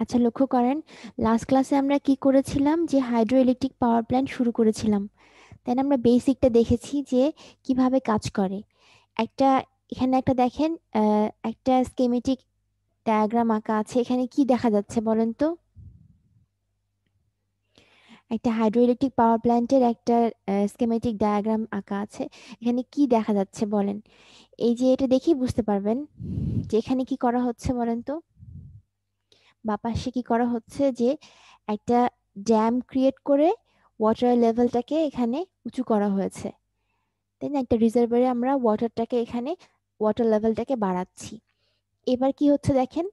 আচ্ছা, লক্ষ্য করেন, লাস্ট ক্লাসে আমরা কি করেছিলাম, যে হাইড্রো ইলেকট্রিক পাওয়ার প্ল্যান্ট শুরু করেছিলাম। তাই না? আমরা বেসিকটা দেখেছি যে কিভাবে কাজ করে। একটা, এখানে একটা দেখেন, একটা স্কেমেটিক ডায়াগ্রাম আঁকা আছে। এখানে কি দেখা যাচ্ছে বলেন তো? একটা হাইড্রো ইলেকট্রিক পাওয়ার প্ল্যান্টের একটা স্কেমেটিক ডায়াগ্রাম আঁকা আছে। এখানে কি দেখা যাচ্ছে বলেন? এই যে এটা দেখেই বুঝতে পারবেন যে এখানে কি করা হচ্ছে বলেন তো। বা পাশে কি করা হচ্ছে, যে একটা ড্যাম ক্রিয়েট করে ওয়াটার লেভেলটাকে এখানে উঁচু করা হয়েছে। তাই না? একটা রিজার্ভারে আমরা ওয়াটারটাকে এখানে, ওয়াটার লেভেলটাকে বাড়াচ্ছি। এবার কি হচ্ছে দেখেন,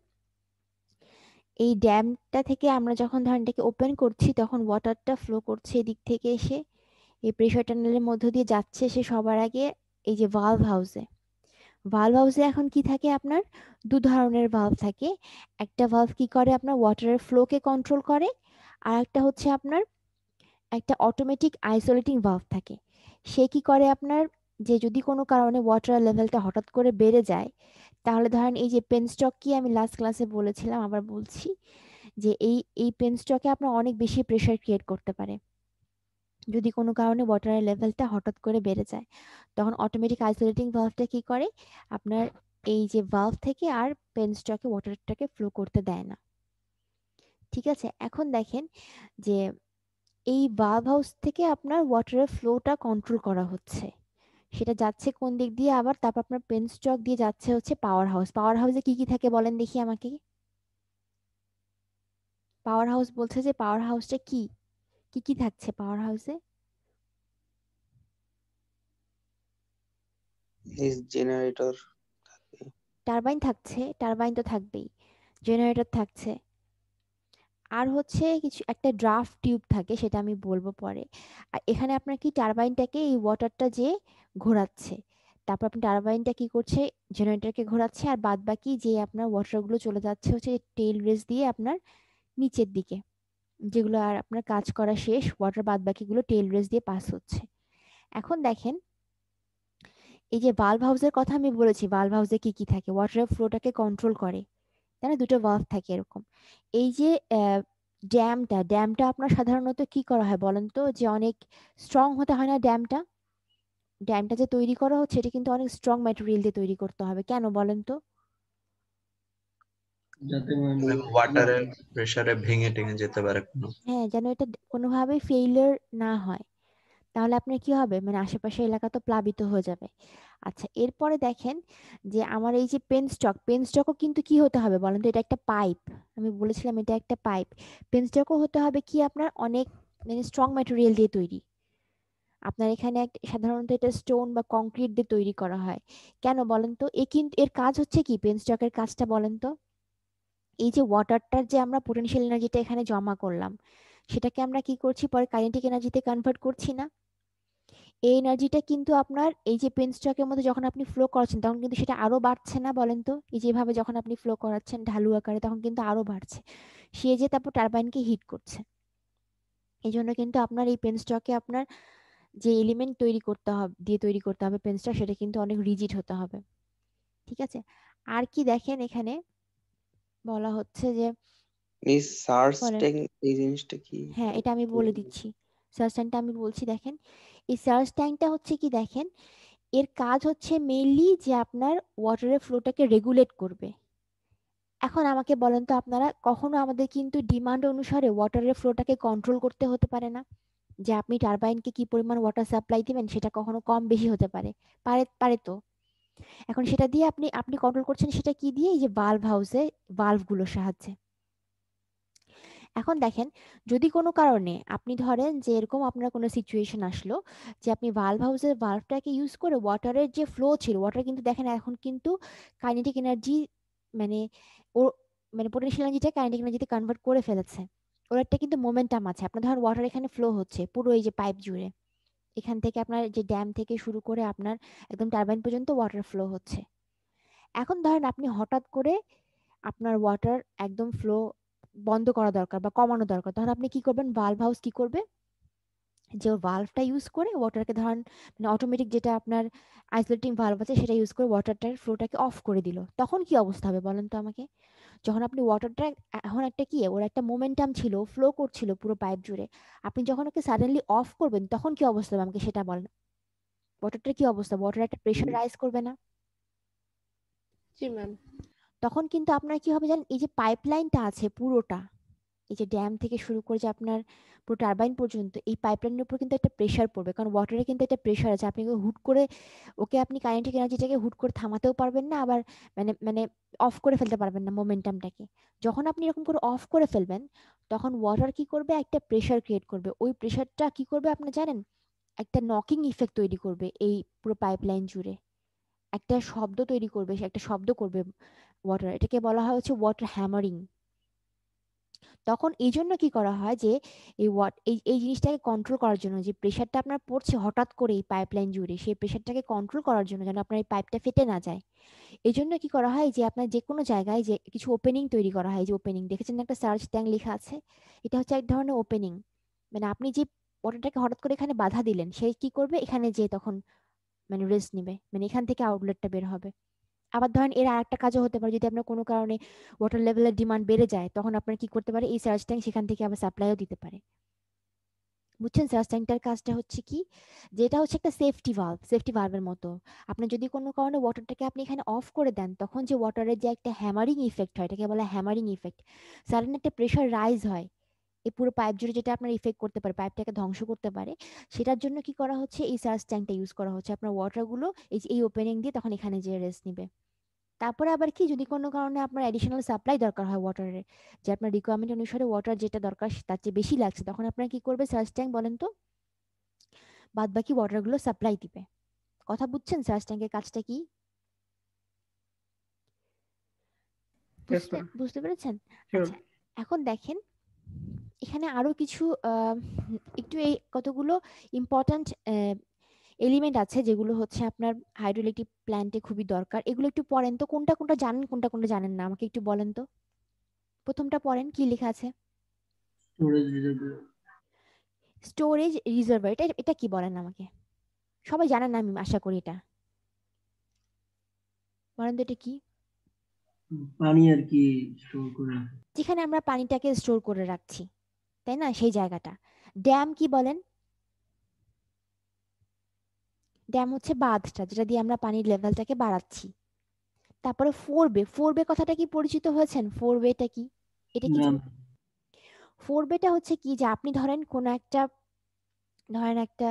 এই ড্যামটা থেকে আমরা যখন ধরেন এটাকে ওপেন করছি, তখন ওয়াটারটা ফ্লো করছে এদিক থেকে এসে এই প্রেশার টানেলের মধ্য দিয়ে যাচ্ছে সে সবার আগে এই যে ভালভ হাউসে। ভালভ হাউসে এখন কি থাকে আপনার, দু ধরনের ভালভ থাকে। একটা ভালভ কি করে, আপনার ওয়াটারের ফ্লোকে কন্ট্রোল করে। আর একটা হচ্ছে আপনার একটা অটোমেটিক আইসোলেটিং ভালভ থাকে। সে কি করে আপনার, যে যদি কোনো কারণে ওয়াটার লেভেলটা হঠাৎ করে বেড়ে যায়, তাহলে ধরেন এই যে পেনস্টক কি আমি লাস্ট ক্লাসে বলেছিলাম, আবার বলছি, যে এই পেনস্টকে আপনার অনেক বেশি প্রেশার ক্রিয়েট করতে পারে। যদি কোনো কারণে ওয়াটারের লেভেলটা হঠাৎ করে বেড়ে যায়, তখন অটোমেটিক আইসোলেটিং ভালভটা কি করে, আপনার এই যে ভালভ থেকে আর পেনস্টকে ওয়াটারটাকে ফ্লো করতে দেয় না। ঠিক আছে, এখন দেখেন যে এই ভালভ হাউস থেকে আপনার ওয়াটারের ফ্লোটা কন্ট্রোল করা হচ্ছে। সেটা যাচ্ছে কোন দিক দিয়ে, আবার তারপর আপনার পেনস্টক দিয়ে যাচ্ছে হচ্ছে পাওয়ার হাউস। পাওয়ার হাউসে কি কি থাকে বলেন দেখি আমাকে। পাওয়ার হাউস বলছে যে পাওয়ার হাউসটা কি, কি কি থাকছে পাওয়ার হাউসে? এই জেনারেটর থাকে। টারবাইন থাকছে, টারবাইন তো থাকবেই। জেনারেটর থাকছে। আর হচ্ছে কিছু একটা ড্রাফট টিউব থাকে, সেটা আমি বলবো পরে। আর এখানে আপনার কি টারবাইনটাকে এই ওয়াটারটা যে ঘোরাচ্ছে, তারপর আপনার টারবাইনটা কি করছে, জেনারেটরকে ঘোরাচ্ছে, আর বাদ বাকি যে আপনার ওয়াটারগুলো চলে যাচ্ছে হচ্ছে টেইল রেস দিয়ে আপনার নিচের দিকে, যেগুলো আর আপনার কাজ করা শেষ, ওয়াটার বাদ বাকিগুলো টেইল রেস দিয়ে পাস হচ্ছে। এখন দেখেন, এই যে ভালভ হাউসের কথা আমি বলেছি, ভালভ হাউসে কি কি থাকে, ওয়াটারের ফ্লোটাকে কন্ট্রোল করে। তাই না? দুটো ভালভ থাকে এরকম। এই যে ড্যামটা আপনার সাধারণত কি করা হয় বলেন তো, যে অনেক স্ট্রং হতে হয় না ড্যামটা। ড্যামটা যে তৈরি করা হচ্ছে এটা কিন্তু অনেক স্ট্রং ম্যাটেরিয়াল দিয়ে তৈরি করতে হবে, কেন বলেন তো? যাতে মানে ওয়াটারের প্রেসারে ভেঙে টেঙে যেতে পারে কোনো। হ্যাঁ, যেন এটা কোনোভাবেই ফেইলিয়ার না হয়। তাহলে আপনার কি হবে, মানে আশেপাশের এলাকা তো প্লাবিত হয়ে যাবে। আচ্ছা, এরপরে দেখেন যে আমার এই যে পেন স্টকও কিন্তু কি হতে হবে বলেন তো, এটা একটা পাইপ। আমি বলেছিলাম এটা একটা পাইপ। পেন স্টকও হতে হবে কি আপনার অনেক, মানে স্ট্রং ম্যাটেরিয়াল দিয়ে তৈরি। আপনার এখানে সাধারণত এটা স্টোন বা কংক্রিট দিয়ে তৈরি করা হয়। কেন বলেন তো? কিন্তু এর কাজ হচ্ছে কি, পেন স্টকের কাজটা বলেন তো? এই যে ওয়াটারটার যে আমরা পোটেনশিয়াল এনার্জিটা এখানে জমা করলাম, সেটাকে আমরা কি করছি, পরে কাইনেটিক এনার্জিতে কনভার্ট করছি না? এই এনার্জিটা কিন্তু আপনার এই যে পেন স্টকের মধ্যে যখন আপনি ফ্লো করাচ্ছেন, তখন কিন্তু সেটা আরো বাড়ছে না বলেন তো? এই যেভাবে যখন আপনি ফ্লো করাচ্ছেন ঢালু আকারে, তখন কিন্তু আরো বাড়ছে। সে যে তারপর টারবাইনকে হিট করছে। এই জন্য কিন্তু আপনার এই পেন স্টকে আপনার যে এলিমেন্ট তৈরি করতে হবে, দিয়ে তৈরি করতে হবে পেন স্টক, সেটা কিন্তু অনেক রিজিড হতে হবে। ঠিক আছে। আর কি দেখেন এখানে বলা হচ্ছে যে, এই সার্চ বলেন। ট্যাঙ্ক এই জিনিসটা কি? হ্যাঁ, এটা আমি বলে দিচ্ছি। সার্চ ট্যাঙ্কটা আমি বলছি, দেখেন। এই সার্চ ট্যাঙ্কটা হচ্ছে কি দেখেন, এর কাজ হচ্ছে মেইনলি যে আপনার ওয়াটারের ফ্লোটাকে রেগুলেট করবে। এখন আমাকে বলেন তো আপনারা, কখনো আমাদের কিন্তু ডিমান্ড অনুসারে ওয়াটারের ফ্লোটাকে কন্ট্রোল করতে হতে পারে না? যে আপনি টারবাইনকে কি পরিমাণ ওয়াটার সাপ্লাই দিবেন সেটা কখনো কম বেশি হতে পারে। পারে পারে তো। এখন সেটা দিয়ে আপনি আপনি কন্ট্রোল করছেন সেটা কি দিয়ে, এই যে ভালভ হাউসে ভালভগুলোর সাহায্যে। এখন দেখেন, যদি কোনো কারণে আপনি ধরেন যে এরকম আপনার কোনো সিচুয়েশন আসলো, যে আপনি ভালভ হাউসের ভালভটাকে ইউজ করে ওয়াটারের যে ফ্লো ছিল, ওয়াটার কিন্তু দেখেন এখন কিন্তু কাইনেটিক এনার্জি, মানে ও, মানে পোটেনশিয়াল এনার্জিটা কাইনেটিক এনার্জিতে কনভার্ট করে ফেলেছে। ওর একটা কিন্তু মোমেন্টাম আছে। আপনার ধরেন ওয়াটার এখানে ফ্লো হচ্ছে পুরো এই যে পাইপ জুড়ে, এখান থেকে আপনার যে ড্যাম থেকে শুরু করে আপনার একদম টারবাইন পর্যন্ত ওয়াটার ফ্লো হচ্ছে। এখন ধরেন আপনি হঠাৎ করে আপনার ওয়াটার একদম ফ্লো বন্ধ করা দরকার বা কমানো দরকার, তখন আপনি কি করবেন, ভালভ হাউস কি করবে, যে ভালভটা ইউজ করে ওয়াটারকে ধরেন মানে অটোমেটিক যেটা আপনার আইসোলেটিং ভালভ আছে সেটা ইউজ করে ওয়াটারটার ফ্লোটাকে অফ করে দিল, তখন কি অবস্থা হবে বলেন তো আমাকে? যখন আপনি ওয়াটারটা এখন একটা কি ওর একটা মোমেন্টাম ছিল, ফ্লো করছিল পুরো পাইপ জুড়ে, আপনি যখন ওকে সাডেনলি অফ করবেন তখন কি অবস্থা হবে আমাকে সেটা বলেন। ওয়াটারটার কি অবস্থা, ওয়াটার একটা প্রেশার রাইজ করবে না? জি ম্যাম। তখন কিন্তু আপনার কি হবে জানেন, এই যে পাইপলাইনটা আছে পুরোটা, এই যে ড্যাম থেকে শুরু করে যে আপনার পুরো টারবাইন পর্যন্ত, এই পাইপলাইনের উপর কিন্তু একটা প্রেশার পড়বে, কারণ ওয়াটারে কিন্তু একটা প্রেশার আছে। আপনি হুট করে ওকে আপনি কাইনেটিক এনার্জিটাকে হুট করে থামাতেও পারবেন না, আবার মানে মানে অফ করে ফেলতে পারবেন না মোমেন্টামটাকে। যখন আপনি এরকম করে অফ করে ফেলবেন তখন ওয়াটার কি করবে, একটা প্রেশার ক্রিয়েট করবে। ওই প্রেশারটা কি করবে আপনি জানেন, একটা নকিং ইফেক্ট তৈরি করবে এই পুরো পাইপলাইন জুড়ে, একটা শব্দ তৈরি করবে, সে একটা শব্দ করবে ওয়াটার, এটাকে বলা হয় হচ্ছে ওয়াটার হ্যামারিং। তখন এই জন্য কি করা হয় যে এই জিনিসটাকে কন্ট্রোল করার জন্য, যে প্রেশারটা আপনার পড়ছে হঠাৎ করে এই পাইপলাইন জুড়ে, সেই প্রেশারটাকে কন্ট্রোল করার জন্য যেন আপনার এই পাইপটা ফেটে না যায়, এই জন্য কি করা হয় যে আপনার যে কোনো জায়গায় যে কিছু ওপেনিং তৈরি করা হয়। যে ওপেনিং দেখেছেন না, একটা সার্চ ট্যাঙ্ক লেখা আছে, এটা হচ্ছে এক ধরনের ওপেনিং। মানে আপনি যে ওয়াটারটাকে হঠাৎ করে এখানে বাধা দিলেন, সে কি করবে এখানে যে তখন মানে রেস্ট নিবে, মানে এখান থেকে আউটলেটটা বের হবে। আবার ধরেন এর আরেকটা কাজও হতে পারে, যদি আপনার কোনো কারণে ওয়াটার লেভেলের ডিমান্ড বেড়ে যায় তখন আপনার কি করতে পারে, এই সার্চ ট্যাঙ্ক সেখান থেকে আবার সাপ্লাইও দিতে পারে। বুঝছেন সার্চ ট্যাঙ্কটার কাজটা হচ্ছে কি, যেটা হচ্ছে একটা সেফটি ভালভের মতো। আপনার যদি কোনো কারণে ওয়াটারটাকে আপনি এখানে অফ করে দেন, তখন যে ওয়াটারের যে একটা হ্যামারিং ইফেক্ট হয়, এটাকে বলা হ্যামারিং ইফেক্ট, সাডেন একটা প্রেশার রাইজ হয় এই পুরো পাইপ জুড়ে, যেটা আপনার ইফেক্ট করতে পারে, পাইপটাকে ধ্বংস করতে পারে। সেটার জন্য কি করা হচ্ছে, এই সার্চ ট্যাঙ্কটা ইউজ করা হচ্ছে। আপনার ওয়াটারগুলো এই যে এই ওপেনিং দিয়ে তখন এখানে যে রেস্ট নিবে। তারপরে আবার কি, যদি কোনো কারণে আপনার অ্যাডিশনাল সাপ্লাই দরকার হয় ওয়াটারের, যে আপনার রিকোয়ারমেন্ট অনুসারে ওয়াটার যেটা দরকার তার চেয়ে বেশি লাগছে, তখন আপনার কি করবে সার্চ ট্যাঙ্ক বলেন তো, বাদ বাকি ওয়াটারগুলো সাপ্লাই দিবে। কথা বুঝছেন সার্চ ট্যাঙ্কের কাজটা কি? ইয়েস বুঝতে ম্যাম। বুঝতে পেরেছেন? শিওর। আচ্ছা, এখন দেখেন এখানে আরো কিছু একটু এই কতগুলো ইম্পর্ট্যান্ট এলিমেন্ট আছে যেগুলো হচ্ছে আপনার হাইড্রোইলেকট্রিক প্ল্যান্টে খুবই দরকার। এগুলো একটু পড়েন তো, কোনটা কোনটা জানেন কোনটা কোনটা জানেন না আমাকে একটু বলেন তো। প্রথমটা পড়েন, কি লেখা আছে? Storage reserve. স্টোরেজ রিজার্ভার, এটা এটা কি বলেন আমাকে? সবাই জানেন না আমি আশা করি এটা, বলেন তো এটা কি? পানি আর কি স্টোর করে রাখে। যেখানে আমরা পানিটাকে স্টোর করে রাখছি, তাই না, সেই জায়গাটা। ড্যাম কি বলেন? ড্যাম হচ্ছে বাঁধটা যেটা দিয়ে আমরা পানির লেভেলটাকে বাড়াচ্ছি। তারপরে ফোর বে কথাটা কি পরিচিত হয়েছেন? ফোর ওয়েটা কি, এটা কি ম্যাম। ফোর বেটা হচ্ছে কি, যে আপনি ধরেন কোন একটা, ধরেন একটা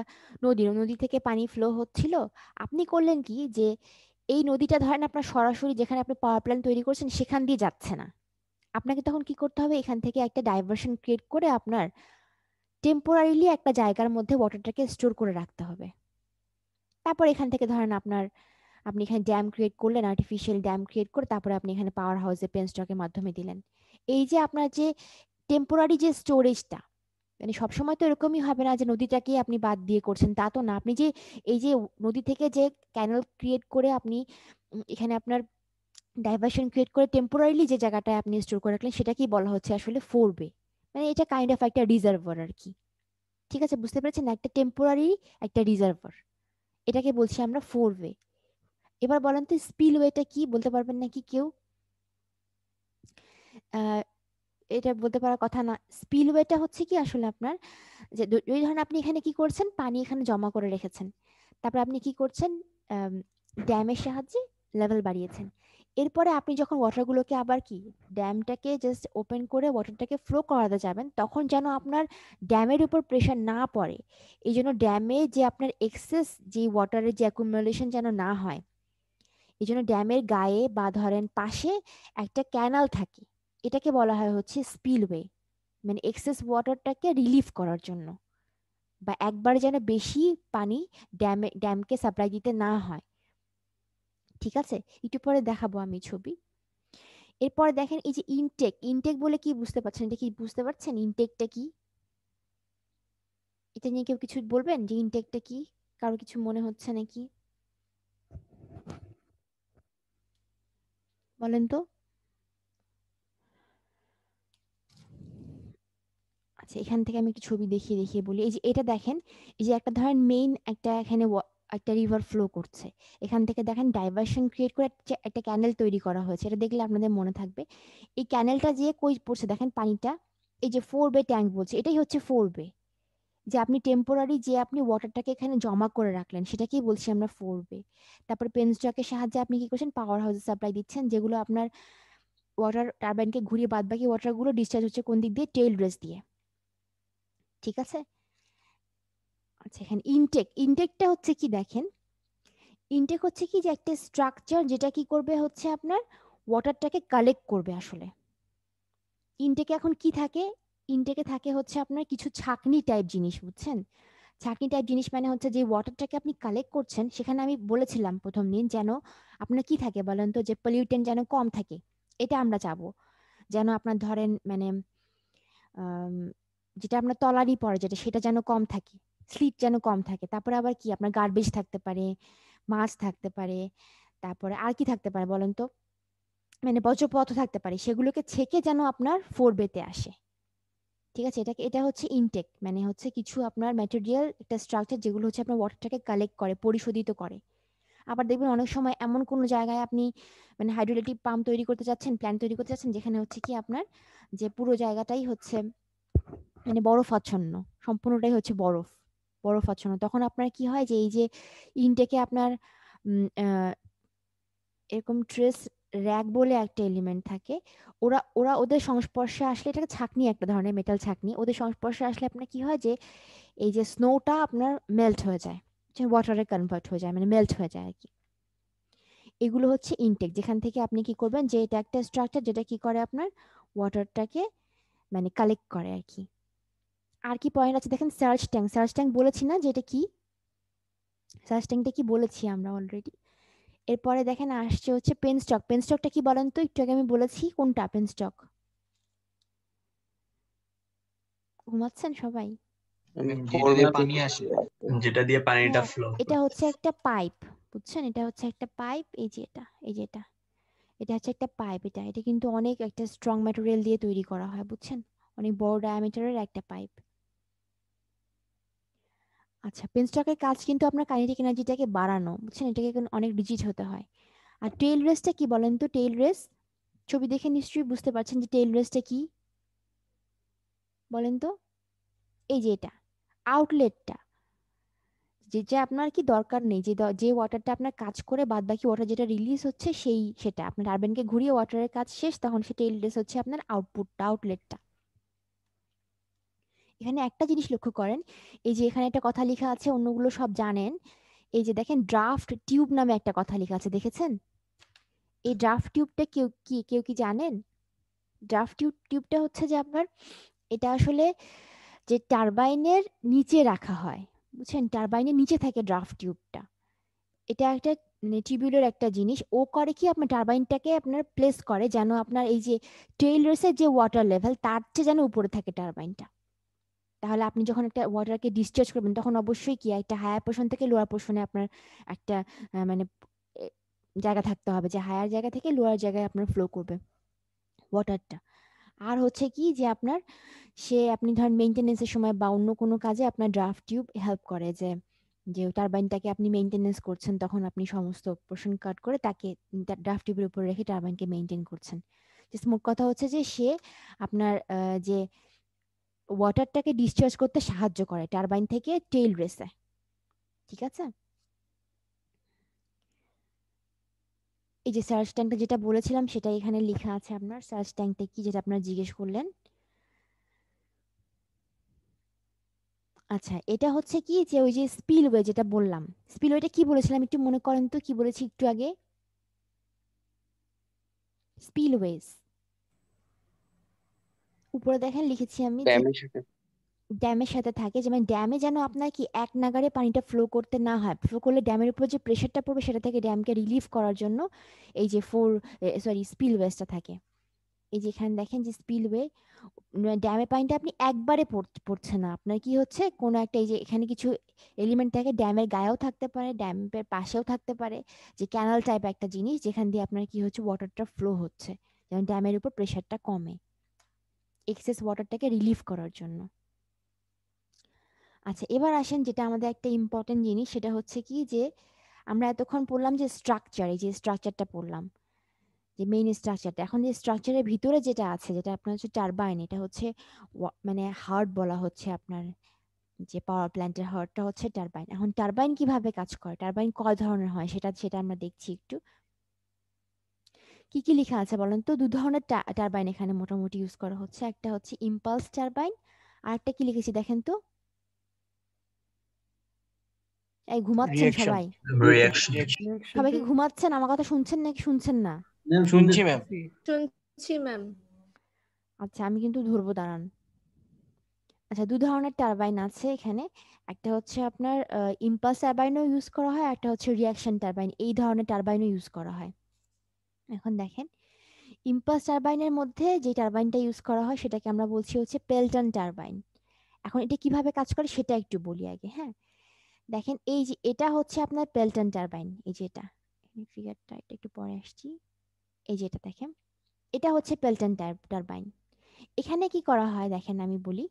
নদী থেকে পানি ফ্লো হচ্ছিল, আপনি করলেন কি যে এই নদীটা ধরেন আপনার সরাসরি যেখানে আপনি পাওয়ার প্ল্যান্ট তৈরি করছেন সেখান দিয়ে যাচ্ছে না, আপনাকে তখন কি করতে হবে, এখান থেকে একটা ডাইভারশন ক্রিয়েট করে আপনার টেম্পোরারিলি একটা জায়গার মধ্যে ওয়াটারটাকে স্টোর করে রাখতে হবে। তারপর এখান থেকে ধরেন আপনি এখানে ড্যাম ক্রিয়েট করলেন, আর্টিফিশিয়াল ড্যাম ক্রিয়েট করে তারপরে আপনি এখানে পাওয়ার হাউসে পেনস্টকের মাধ্যমে দিলেন। এই যে আপনার যে টেম্পোরারি যে স্টোরেজটা, মানে সবসময় তো এরকমই হবে না যে নদীটাকে আপনি বাদ দিয়ে করছেন, তা তো না। আপনি যে এই যে নদী থেকে যে ক্যানেল ক্রিয়েট করে আপনি এখানে আপনার ডাইভারশন ক্রিয়েট করে টেম্পোরারিলি যে জায়গাটায় আপনি স্টোর করে রাখলেন সেটাকেই বলা হচ্ছে আসলে ফোর বে। মানে এটা কাইন্ড অফ একটা রিজার্ভার আর কি। ঠিক আছে, বুঝতে পেরেছেন, একটা টেম্পোরারি একটা রিজার্ভার, এটাকে বলছি আমরা ফোর ওয়ে। এবার বলেন তো স্পিলওয়েটা কি, বলতে পারবেন নাকি কেউ? আহ এটা বলতে পারার কথা না। স্পিলওয়েটা হচ্ছে কি আসলে আপনার, যে যদি ধরেন আপনি এখানে কি করছেন, পানি এখানে জমা করে রেখেছেন, তারপর আপনি কি করছেন, ড্যামের সাহায্যে লেভেল বাড়িয়েছেন। এরপরে আপনি যখন ওয়াটারগুলোকে আবার কি ড্যামটাকে জাস্ট ওপেন করে ওয়াটারটাকে ফ্লো করাতে যাবেন, তখন যেন আপনার ড্যামের উপর প্রেশার না পড়ে, এই জন্য ড্যামে যে আপনার এক্সেস যে ওয়াটারের যে অ্যাকুমুলেশন যেন না হয়, এই জন্য ড্যামের গায়ে বা ধরেন পাশে একটা ক্যানাল থাকে, এটাকে বলা হয় হচ্ছে স্পিলওয়ে। মানে এক্সেস ওয়াটারটাকে রিলিফ করার জন্য, বা একবার যেন বেশি পানি ড্যামকে সাপ্লাই দিতে না হয়। ঠিক আছে, একটু পরে দেখাবো আমি ছবি। এরপরে দেখেন এই যে ইনটেক, ইনটেক বলে কি বুঝতে পারছেন, এটা কি বুঝতে পারছেন ইনটেকটা কি? এটা নিয়ে কেউ কিছু বলবেন যে ইনটেকটা কি? কারো কিছু মনে হচ্ছে নাকি, বলেন তো। আচ্ছা, এখান থেকে আমি একটু ছবি দেখিয়ে দেখিয়ে বলি। এই যে এটা দেখেন, এই যে একটা ধরেন মেইন একটা এখানে একটা রিভার ফ্লো করছে, এখান থেকে দেখেন ডাইভারশন ক্রিয়েট করে একটা ক্যানেল তৈরি করা হয়েছে। এটা দেখলে আপনাদের মনে থাকবে। এই ক্যানেলটা যে কই পড়ছে দেখেন পানিটা, এই যে 4 বে ট্যাঙ্ক বলছে, এটাই হচ্ছে 4 বে। যে আপনি টেম্পোরারি যে আপনি ওয়াটারটাকে এখানে জমা করে রাখলেন, সেটাকেই বলছি আমরা 4 বে। তারপর পেনস্টকের সাহায্যে আপনি কি করছেন, পাওয়ার হাউসে সাপ্লাই দিচ্ছেন, যেগুলো আপনার ওয়াটার টারবাইনকে ঘুরিয়ে বাদ বাকি ওয়াটারগুলো ডিসচার্জ হচ্ছে কোন দিক দিয়ে, টেইল রেস দিয়ে। ঠিক আছে। আচ্ছা, এখানে ইনটেকটা হচ্ছে কি দেখেন, ইনটেক হচ্ছে কি যে একটা স্ট্রাকচার যেটা কি করবে হচ্ছে আপনার ওয়াটারটাকে কালেক্ট করবে আসলে। ইনটেকে এখন কি থাকে, ইনটেকে থাকে হচ্ছে আপনার কিছু ছাঁকনি টাইপ জিনিস, বুঝছেন? ছাঁকনি টাইপ জিনিস মানে হচ্ছে যে ওয়াটারটাকে আপনি কালেক্ট করছেন, সেখানে আমি বলেছিলাম প্রথম দিন যেন আপনার কি থাকে বলেন তো, যে পলিউটেন্ট যেন কম থাকে। এটা আমরা চাবো, যেন আপনার ধরেন মানে আম, যেটা আপনার তলারই পড়ে যেটা, সেটা যেন কম থাকে, স্লিপ যেন কম থাকে। তারপরে আবার কি আপনার গার্বেজ থাকতে পারে, মাছ থাকতে পারে, তারপরে আর কি থাকতে পারে বলেন তো, মানে বর্জ্যপদার্থ থাকতে পারে, সেগুলোকে ছেঁকে যেন আপনার 4 বেতে আসে। ঠিক আছে, এটা হচ্ছে ইনটেক, মানে হচ্ছে কিছু আপনার ম্যাটেরিয়াল একটা স্ট্রাকচার যেগুলো হচ্ছে আপনার ওয়াটারটাকে কালেক্ট করে, পরিশোধিত করে। আবার দেখবেন অনেক সময় এমন কোনো জায়গায় আপনি মানে হাইড্রোইলেকট্রিক পাম্প তৈরি করতে যাচ্ছেন, প্ল্যান্ট তৈরি করতে যাচ্ছেন, যেখানে হচ্ছে কি আপনার যে পুরো জায়গাটাই হচ্ছে মানে বরফাচ্ছন্ন, সম্পূর্ণটাই হচ্ছে বরফ, বরফাচ্ছন্ন। তখন আপনার কি হয় যে এই যে ইনটেকে আপনার এরকম ট্রেস র্যাক বলে একটা এলিমেন্ট থাকে, ওরা ওরা ওদের সংস্পর্শে আসলে, এটাকে ছাঁকনি একটা ধরনের মেটাল ছাঁকনি, ওদের সংস্পর্শে আসলে আপনার কি হয় যে এই যে স্নোটা আপনার মেল্ট হয়ে যায়, ওয়াটারে কনভার্ট হয়ে যায়, মানে মেল্ট হয়ে যায় আর কি। এগুলো হচ্ছে ইনটেক, যেখান থেকে আপনি কি করবেন যে এটা একটা স্ট্রাকচার যেটা কি করে আপনার ওয়াটারটাকে মানে কালেক্ট করে আর কি। আর কি পয়েন্ট আছে দেখেন, সার্চ ট্যাঙ্ক, সার্চ ট্যাঙ্ক বলেছি না যে এটা কি, সার্চ ট্যাঙ্কটা কি বলেছি আমরা অলরেডি। এরপরে দেখেন আসছে হচ্ছে পেনস্টক। পেনস্টকটা কি বলেন তো, একটু আগে আমি বলেছি, কোনটা পেনস্টক? ঘুমাচ্ছেন সবাই? আমি যেটা দিয়ে ফোর পানি আসে, যেটা দিয়ে পানিটা হ্যাঁ, ফ্লো এটা হচ্ছে একটা পাইপ, বুঝছেন? এটা হচ্ছে একটা পাইপ, এই যে এটা, এই যে এটা, এটা হচ্ছে একটা পাইপ। এটা এটা কিন্তু অনেক একটা স্ট্রং ম্যাটেরিয়াল দিয়ে তৈরি করা হয়, বুঝছেন? অনেক বড় ডায়ামিটারের একটা পাইপ। আচ্ছা, পেনস্টকের কাজ কিন্তু আপনার কাইনেটিক এনার্জিটাকে বাড়ানো, বুঝছেন? এটাকে কিন্তু অনেক রিজিড হতে হয়। আর টেইল রেসটা কি বলেন তো, টেইল রেস ছবি দেখে নিশ্চয়ই বুঝতে পারছেন যে টেইল রেসটা কি বলেন তো। এই যে এটা আউটলেটটা, যেটা আপনার কি দরকার নেই, যে ওয়াটারটা আপনার কাজ করে বাদ বাকি ওয়াটার যেটা রিলিজ হচ্ছে, সেটা আপনার টারবাইনকে ঘুরিয়ে ওয়াটারের কাজ শেষ, তখন সেটা রিলিজ হচ্ছে আপনার আউটপুটটা, আউটলেটটা। এখানে একটা জিনিস লক্ষ্য করেন, এই যে এখানে একটা কথা লেখা আছে, অন্যগুলো সব জানেন। এই যে দেখেন ড্রাফট টিউব নামে একটা কথা লেখা আছে, দেখেছেন? এই ড্রাফট টিউবটা কেউ কি জানেন? ড্রাফট টিউবটা হচ্ছে যে আপনার, এটা আসলে যে টারবাইনের নিচে রাখা হয়, বুঝছেন? টারবাইনের নিচে থাকে ড্রাফট টিউবটা। এটা একটা মানে টিউবুলার একটা জিনিস, ও করে কি আপনার টারবাইনটাকে আপনার প্লেস করে যেন আপনার এই যে টেইল রেসের যে ওয়াটার লেভেল তার চেয়ে যেন উপরে থাকে টারবাইনটা। তাহলে আপনি যখন একটা ওয়াটারকে ডিসচার্জ করবেন, তখন অবশ্যই কি একটা হায়ার পোর্শন থেকে লোয়ার পোর্শনে আপনার একটা মানে এ, জায়গা থাকতে হবে, যে হায়ার জায়গা থেকে লোয়ার জায়গায় আপনার ফ্লো করবে ওয়াটারটা। আর হচ্ছে কি যে আপনার আপনি ধরেন মেইনটেনেন্সের সময় বা অন্য কোনো কাজে আপনার ড্রাফট টিউব হেল্প করে, যে যে টারবাইনটাকে আপনি মেইনটেনেন্স করছেন, তখন আপনি সমস্ত পোর্শন কাট করে তাকে ড্রাফট টিউবের উপর রেখে টারবাইনকে মেইনটেইন করছেন। জাস্ট মোট কথা হচ্ছে যে সে আপনার যে ওয়াটারটাকে ডিসচার্জ করতে সাহায্য করে টারবাইন থেকে টেইল রেসে। ঠিক আছে। এই যে সার্চ ট্যাঙ্কটা যেটা বলেছিলাম সেটা এখানে লেখা আছে আপনার, সার্চ ট্যাঙ্কটা কি যেটা আপনার জিজ্ঞেস করলেন। আচ্ছা, এটা হচ্ছে কি যে ওই যে স্পিলওয়ে যেটা বললাম, স্পিলওয়েটা কি বলেছিলাম একটু মনে করেন তো, কি বলেছি একটু আগে? স্পিলওয়েজ উপরে দেখেন লিখেছি আমি যে ড্যামের সাথে ড্যামের সাথে থাকে, যেমন ড্যামে যেন আপনার কি এক নাগাড়ে পানিটা ফ্লো করতে না হয়, ফ্লো করলে ড্যামের উপর যে প্রেশারটা পড়বে সেটা থেকে ড্যামকে রিলিফ করার জন্য এই যে স্পিলওয়েজটা থাকে। এই যে এখানে দেখেন যে স্পিলওয়ে, ড্যামের পানিটা আপনি একবারে পড়ছে না, আপনার কি হচ্ছে কোনো একটা, এই যে এখানে কিছু এলিমেন্ট থাকে, ড্যামের গায়েও থাকতে পারে, ড্যামের পাশেও থাকতে পারে, যে ক্যানাল টাইপ একটা জিনিস, যেখান দিয়ে আপনার কি হচ্ছে ওয়াটারটা ফ্লো হচ্ছে, যেমন ড্যামের উপর প্রেশারটা কমে। এক্সেস ওয়াটারটাকে রিলিভ করার জন্য। আচ্ছা, এবার আসেন যেটা আমাদের একটা ইম্পর্টেন্ট জিনিস, সেটা হচ্ছে কি যে আমরা এতক্ষণ পড়লাম যে স্ট্রাকচার, এই যে স্ট্রাকচারটা পড়লাম, যে মেইন স্ট্রাকচারটা। এখন যে স্ট্রাকচারের ভিতরে যেটা আছে, যেটা আপনার হচ্ছে টারবাইন, এটা হচ্ছে মানে হার্ট বলা হচ্ছে আপনার, যে পাওয়ার প্ল্যান্টের হার্টটা হচ্ছে টারবাইন। এখন টারবাইন কিভাবে কাজ করে, টারবাইন কয় ধরনের হয় সেটা সেটা আমরা দেখছি একটু। কি কি লেখা আছে বলেন তো? দু ধরনের টারবাইন এখানে মোটামুটি ইউজ করা হচ্ছে। একটা হচ্ছে ইম্পালস টারবাইন, আর একটা কি লিখেছি দেখেন তো? এই ঘুমাচ্ছেন রিয়াকশন সবাই? রিয়াকশন। সবাই কি ঘুমাচ্ছেন? আমার কথা শুনছেন নাকি শুনছেন না? ম্যাম শুনছি ম্যাম। শুনছি ম্যাম। আচ্ছা, আমি কিন্তু ধরবো, দাঁড়ান। আচ্ছা, দু ধরনের টারবাইন আছে এখানে। একটা হচ্ছে আপনার ইম্পালস টারবাইনও ইউজ করা হয়, একটা হচ্ছে রিয়াকশন টারবাইন। এই ধরনের টারবাইনও ইউজ করা হয়। এখন দেখেন, ইম্পালস টারবাইনের মধ্যে যে টারবাইনটা ইউজ করা হয় সেটাকে আমরা বলছি হচ্ছে পেল্টন টারবাইন। এখন এটা কিভাবে কাজ করে সেটা একটু বলি আগে। হ্যাঁ, দেখেন এই যে এটা হচ্ছে আপনার পেল্টন টারবাইন, এই যে এটা ফিগারটা, এটা একটু পরে আসছি। এই যে এটা দেখেন, এটা হচ্ছে পেল্টন টারবাইন। এখানে কি করা হয় দেখেন, আমি বলি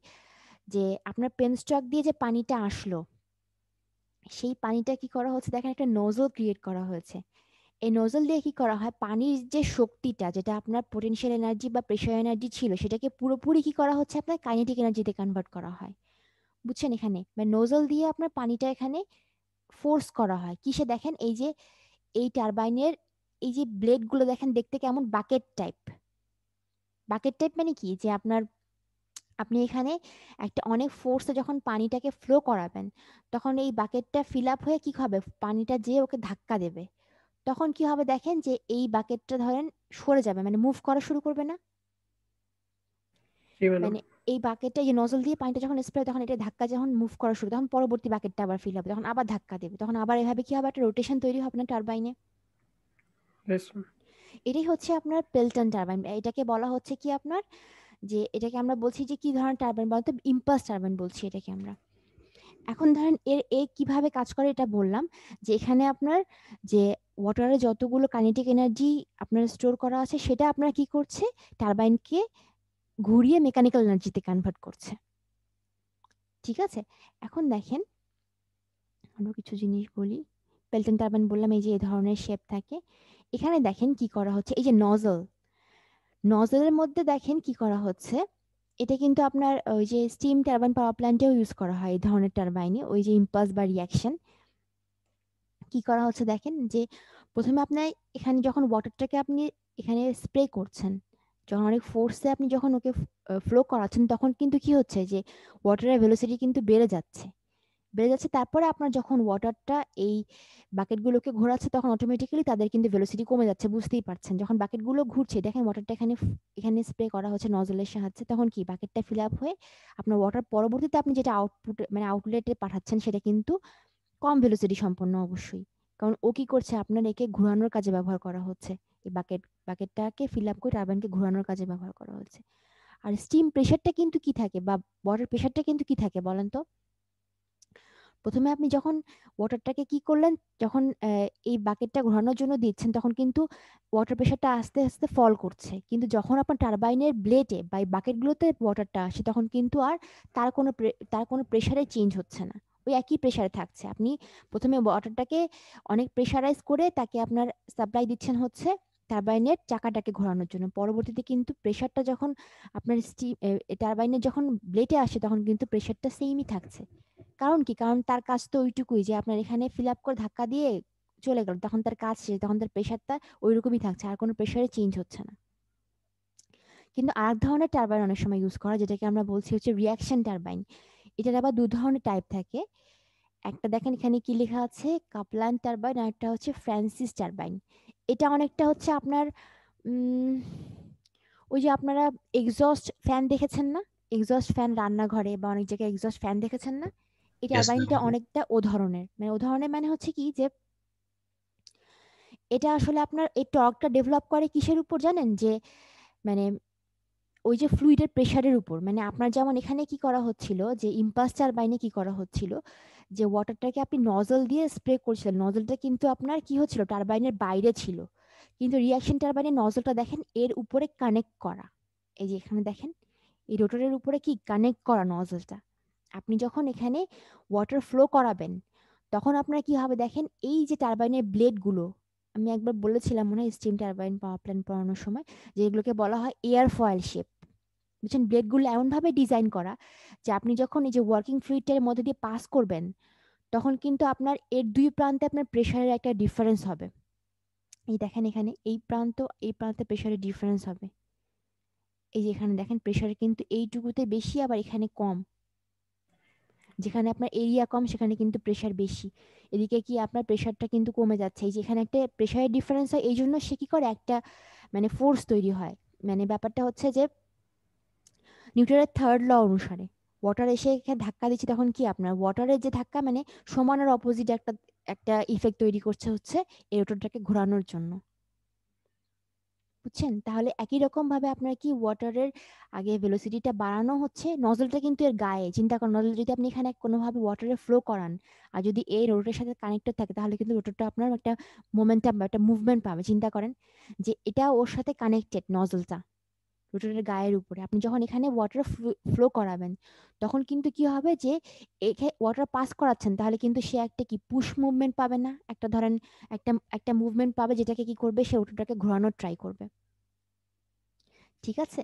যে আপনার পেনস্টক দিয়ে যে পানিটা আসলো, সেই পানিটা কি করা হচ্ছে দেখেন, একটা নোজল ক্রিয়েট করা হয়েছে। এই নোজল দিয়ে কি করা হয়, পানির যে শক্তিটা, যেটা আপনার পোটেনশিয়াল এনার্জি বা প্রেশার এনার্জি ছিল, সেটাকে পুরোপুরি কি করা হচ্ছে, আপনার কাইনেটিক এনার্জিতে কনভার্ট করা হয়। বুঝছেন? এখানে মানে নোজল দিয়ে আপনার পানিটা এখানে ফোর্স করা হয় কিসে, দেখেন এই যে এই টারবাইনের এই যে ব্লেড গুলো দেখেন দেখতে কেমন বাকেট টাইপ। বাকেট টাইপ মানে কি, যে আপনার আপনি এখানে একটা অনেক ফোর্সে যখন পানিটাকে ফ্লো করাবেন, তখন এই বাকেটটা ফিল আপ হয়ে কি হবে, পানিটা যে ওকে ধাক্কা দেবে, তখন কি হবে দেখেন, যে এই বাকেটটা ধরেন সরে যাবে, মানে মুভ করা শুরু করবে না। মানে এই বাকেটটা, এই নজল দিয়ে পানিটা যখন স্প্রে, তখন এটা ধাক্কা যখন মুভ করা শুরু, তখন পরবর্তী বাকেটটা আবার ফিল হবে, তখন আবার ধাক্কা দেবে, তখন আবার এভাবে কি হবে, একটা রোটেশন তৈরি হবে না টারবাইনে। এটাই হচ্ছে আপনার পেল্টন টারবাইন। এটাকে বলা হচ্ছে কি আপনার, যে এটাকে আমরা বলছি যে কি ধরনের টারবাইন বলতো, ইম্পালস টারবাইন বলছি এটাকে আমরা। এখন ধরেন এর কিভাবে কাজ করে এটা বললাম, যে এখানে আপনার যে ওয়াটারে যতগুলো কাইনেটিক এনার্জি আপনার স্টোর করা আছে, সেটা আপনার কি করছে, টারবাইনকে ঘুরিয়ে মেকানিক্যাল এনার্জিতে কনভার্ট করছে। ঠিক আছে, এখন দেখেন আরো কিছু জিনিস বলি। পেল্টন টারবাইন বললাম এই যে এই ধরনের শেপ থাকে। এখানে দেখেন কি করা হচ্ছে, এই যে নজলের মধ্যে দেখেন কি করা হচ্ছে। এটা কিন্তু আপনার ওই যে স্টিম টারবাইন পাওয়ার প্ল্যান্টেও ইউজ করা হয় এই ধরনের টারবাইনে, ওই যে ইম্পালস বা রিয়াকশন। কি করা হচ্ছে দেখেন, যে প্রথমে আপনার এখানে যখন ওয়াটারটাকে আপনি এখানে স্প্রে করছেন, যখন অনেক ফোর্সে আপনি যখন ওকে ফ্লো করাচ্ছেন, তখন কিন্তু কি হচ্ছে, যে ওয়াটারের ভেলোসিটি কিন্তু বেড়ে যাচ্ছে। তারপরে আপনার যখন ওয়াটারটা এই বাকেটগুলোকে ঘোরাচ্ছে, তখন অটোমেটিক্যালি তাদের কিন্তু ভেলোসিটি কমে যাচ্ছে, বুঝতেই পারছেন। যখন বাকেটগুলো ঘুরছে, দেখেন ওয়াটারটা এখানে এখানে স্প্রে করা হচ্ছে নজলের সাহায্যে, তখন কি বাকেটটা ফিল আপ হয়ে আপনার ওয়াটার পরবর্তীতে আপনি যেটা আউটপুট মানে আউটলেটে পাঠাচ্ছেন, সেটা কিন্তু কম ভেলোসিটি সম্পন্ন অবশ্যই। কারণ ও কি করছে, আপনার একে ঘোরানোর কাজে ব্যবহার করা হচ্ছে। এই বাকেটটাকে ফিল আপ করে টারবাইনকে ঘোরানোর কাজে ব্যবহার করা হচ্ছে। আর স্টিম প্রেশারটা কিন্তু কি থাকে, বা ওয়াটার প্রেশারটা কিন্তু কি থাকে বলেন তো? প্রথমে আপনি যখন ওয়াটারটাকে কি করলেন, যখন এই বাকেটটা ঘোরানোর জন্য দিচ্ছেন, তখন কিন্তু ওয়াটার প্রেশারটা আস্তে আস্তে ফল করছে। কিন্তু যখন আপনার টারবাইনের ব্লেডে বা এই বাকেটগুলোতে ওয়াটারটা আসে, তখন কিন্তু আর তার কোনো প্রেশারে চেঞ্জ হচ্ছে না, ওই একই প্রেশারে থাকছে। আপনি প্রথমে ওয়াটারটাকে অনেক প্রেশারাইজ করে তাকে আপনার সাপ্লাই দিচ্ছেন হচ্ছে টারবাইনের চাকাটাকে ঘোরানোর জন্য। পরবর্তীতে কিন্তু প্রেশারটা যখন আপনার টারবাইনের যখন ব্লেডে আসে, তখন কিন্তু প্রেশারটা সেমই থাকছে। কারণ কি, কারণ তার কাজ তো ওইটুকুই, যে আপনার এখানে ফিল আপ করে ধাক্কা দিয়ে চলে গেল, তখন তার কাজ শেষ, তখন তার প্রেশারটা ওইরকমই থাকছে, আর কোনো প্রেশারে চেঞ্জ হচ্ছে না। কিন্তু আরেক ধরনের টারবাইন অনেক সময় ইউজ করা, যেটাকে আমরা বলছি হচ্ছে রিয়াকশন টারবাইন। এটার আবার দু ধরনের টাইপ থাকে। একটা দেখেন এখানে কি লেখা আছে, কাপলান টারবাইন, আর একটা হচ্ছে ফ্রান্সিস টারবাইন। এটা অনেকটা হচ্ছে আপনার ওই যে আপনারা এক্সস্ট ফ্যান দেখেছেন না, এক্সস্ট ফ্যান রান্নাঘরে বা অনেক জায়গায় এক্সস্ট ফ্যান দেখেছেন না, এই Yes, টারবাইনটা ma'am. অনেকটা ও ধরনের মানে হচ্ছে কি, যে এটা আসলে আপনার এই টর্কটা ডেভেলপ করে কিসের উপর জানেন, যে মানে ওই যে ফ্লুইডের প্রেসারের উপর। মানে আপনার যেমন এখানে কি করা হচ্ছিল, যে ইম্পালস টারবাইনে কি করা হচ্ছিল, যে ওয়াটারটাকে আপনি নজল দিয়ে স্প্রে করছিলেন, নজলটা কিন্তু আপনার কি হচ্ছিল, টারবাইনের বাইরে ছিল। কিন্তু রিয়াকশন টারবাইনের নজলটা দেখেন এর উপরে কানেক্ট করা, এই যে এখানে দেখেন এই রোটরের উপরে কি কানেক্ট করা নজলটা। আপনি যখন এখানে ওয়াটার ফ্লো করাবেন তখন আপনার কি হবে দেখেন, এই যে টারবাইনের ব্লেডগুলো, আমি একবার বলেছিলাম মনে হয় স্টিম টারবাইন পাওয়ার প্ল্যান্ট পড়ানোর সময়, যে এগুলোকে বলা হয় এয়ার ফয়েল শেপ। বুঝছেন, ব্লেডগুলো এমনভাবে ডিজাইন করা যে আপনি যখন এই যে ওয়ার্কিং ফ্লুইডটার মধ্যে দিয়ে পাস করবেন তখন কিন্তু আপনার এর দুই প্রান্তে আপনার প্রেশারের একটা ডিফারেন্স হবে। এই দেখেন এখানে এই প্রান্ত এই প্রান্তে প্রেশারের ডিফারেন্স হবে। এই যে এখানে দেখেন প্রেশার কিন্তু এইটুকুতে বেশি, আবার এখানে কম। যেখানে আপনার এরিয়া কম সেখানে কিন্তু প্রেশার বেশি। এদিকে কি আপনার প্রেশারটা কিন্তু কমে যাচ্ছে। এই যে এখানে একটা প্রেশারের ডিফারেন্স হয়, এই জন্য সে কি করে একটা মানে ফোর্স তৈরি হয়। মানে ব্যাপারটা হচ্ছে যে নিউটনের থার্ড ল অনুসারে ওয়াটার এসে এখানে ধাক্কা দিচ্ছে, তখন কি আপনার ওয়াটারের যে ধাক্কা মানে সমান আর অপোজিট একটা একটা ইফেক্ট তৈরি করছে হচ্ছে এই রোটরটাকে ঘোরানোর জন্য। বুঝছেন? তাহলে একই রকম ভাবে আপনার কি ওয়াটারের আগে ভেলোসিটিটা বাড়ানো হচ্ছে, নজলটা কিন্তু এর গায়ে। চিন্তা করেন, নজল যদি আপনি এখানে কোনোভাবে ওয়াটারে ফ্লো করান আর যদি এই রোটরের সাথে কানেক্টেড থাকে তাহলে কিন্তু রোটরটা আপনার একটা মোমেন্টাম বা একটা মুভমেন্ট পাবে। চিন্তা করেন যে এটা ওর সাথে কানেক্টেড নজলটা রোটরের গায়ের উপরে। আপনি যখন এখানে ওয়াটার ফ্লো করাবেন তখন কিন্তু কি হবে যে ওয়াটার পাস করাচ্ছেন তাহলে কিন্তু সে একটা কি পুশ মুভমেন্ট পাবে না, একটা ধরেন একটা একটা মুভমেন্ট পাবে যেটাকে কি করবে, সে রোটরটাকে ঘোরানোর ট্রাই করবে। ঠিক আছে,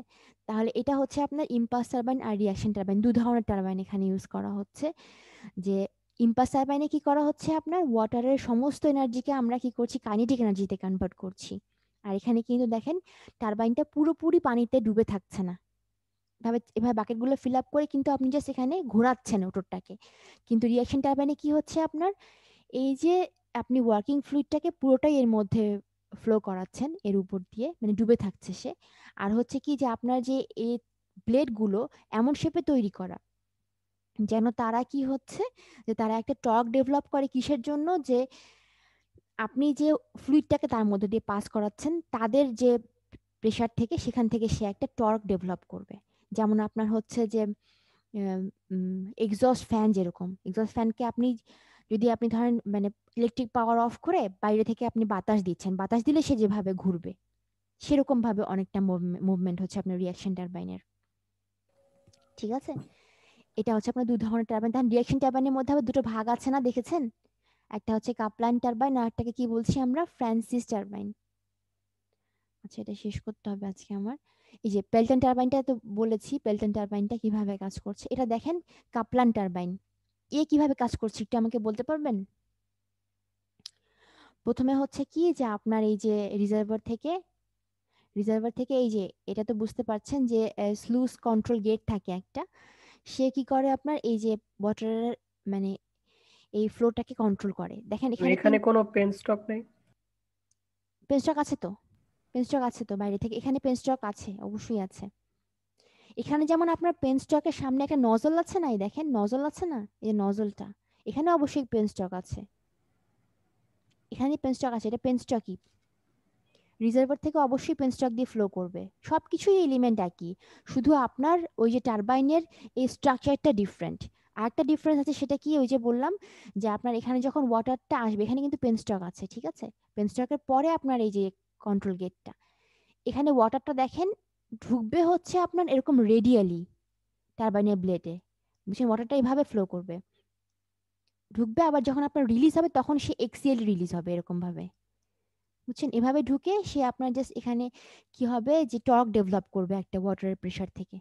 তাহলে এটা হচ্ছে আপনার ইম্পালস টারবাইন আর রিঅ্যাকশন টারবাইন, দু ধরনের টারবাইন এখানে ইউজ করা হচ্ছে। যে ইম্পালস টারবাইনে কি করা হচ্ছে, আপনার ওয়াটারের সমস্ত এনার্জিকে আমরা কি করছি কাইনেটিক এনার্জিতে কনভার্ট করছি। আর এখানে কিন্তু দেখেন টারবাইনটা পুরোপুরি পানিতে ডুবে থাকছে না, এভাবে এভাবে বাকেটগুলো ফিল আপ করে কিন্তু আপনি জাস্ট এখানে ঘোরাচ্ছেন মোটরটাকে। কিন্তু রিঅ্যাকশন টারবাইনে কি হচ্ছে আপনার, এই যে আপনি ওয়ার্কিং ফ্লুইডটাকে পুরোটাই এর মধ্যে ফ্লো করাচ্ছেন, এর উপর দিয়ে মানে ডুবে থাকছে সে। আর হচ্ছে কি যে আপনার যে এই ব্লেডগুলো এমন শেপে তৈরি করা যেন তারা কি হচ্ছে যে তারা একটা টর্ক ডেভেলপ করে, কিসের জন্য, যে আপনি যে ফ্লুইডটাকে তার মধ্যে দিয়ে পাস করাচ্ছেন তাদের যে প্রেশার থেকে সেখান থেকে সে একটা টর্ক ডেভেলপ করবে। যেমন আপনার হচ্ছে যে এক্সস্ট ফ্যান, যেরকম এক্সস্ট ফ্যানকে আপনি যদি আপনি ধরেন মানে ইলেকট্রিক পাওয়ার অফ করে বাইরে থেকে আপনি বাতাস দিচ্ছেন, বাতাস দিলে সে যেভাবে ঘুরবে সেরকম ভাবে অনেকটা মুভমেন্ট হচ্ছে আপনার রিঅ্যাকশন টারবাইনের। ঠিক আছে, এটা হচ্ছে আপনার দু ধরনের টারবাইন। তখন রিঅ্যাকশন টারবাইনের মধ্যে আবার দুটো ভাগ আছে না, দেখেছেন? একটা হচ্ছে কাপলান টারবাইন আর একটাকে কি বলছি আমরা, ফ্রান্সিস টারবাইন। আচ্ছা, এটা শেষ করতে হবে আজকে আমার। এই যে পেল্টন টারবাইনটা তো বলেছি, পেল্টন টারবাইনটা কিভাবে কাজ করছে এটা দেখেন। কাপলান টারবাইন কিভাবে কাজ করছে একটু আমাকে বলতে পারবেন? প্রথমে হচ্ছে কি যে আপনার এই যে রিজার্ভার থেকে এই যে এটা তো বুঝতে পারছেন যে স্লুইস কন্ট্রোল গেট থাকে একটা, সে কি করে আপনার এই যে ওয়াটারের মানে এই ফ্লোটাকে কন্ট্রোল করে। দেখেন এখানে এখানে কোনো পেন স্টক নেই? পেনস্টক আছে তো, পেনস্টক আছে তো বাইরে থেকে, এখানে পেনস্টক আছে, অবশ্যই আছে। এখানে যেমন আপনার পেনস্টকের সামনে একটা নজল আছে না, এই দেখেন নজল আছে না, এই নজলটা এখানে অবশ্যই পেনস্টক আছে, এখানে পেনস্টক আছে, এটা পেনস্টকই। রিজার্ভার থেকে অবশ্যই পেনস্টক দিয়ে ফ্লো করবে, সব কিছুই এলিমেন্ট একই, শুধু আপনার ওই যে টারবাইনের এই স্ট্রাকচারটা ডিফারেন্ট। আর একটা ডিফারেন্স আছে, সেটা কি ওই যে বললাম যে আপনার এখানে যখন ওয়াটারটা আসবে এখানে কিন্তু পেনস্টক আছে, ঠিক আছে? পেনস্টকের পরে আপনার এই যে কন্ট্রোল গেটটা, এখানে ওয়াটারটা দেখেন ঢুকবে হচ্ছে আপনার এরকম রেডিয়ালি টারবাইনের ব্লেডে, বুঝছেন? ওয়াটারটা এইভাবে ফ্লো করবে, ঢুকবে, আবার যখন আপনার রিলিজ হবে তখন সে এক্সিএল রিলিজ হবে এরকম ভাবে, বুঝছেন? এভাবে ঢুকে সে আপনার জাস্ট এখানে কি হবে যে টর্ক ডেভেলপ করবে একটা ওয়াটারের প্রেশার থেকে।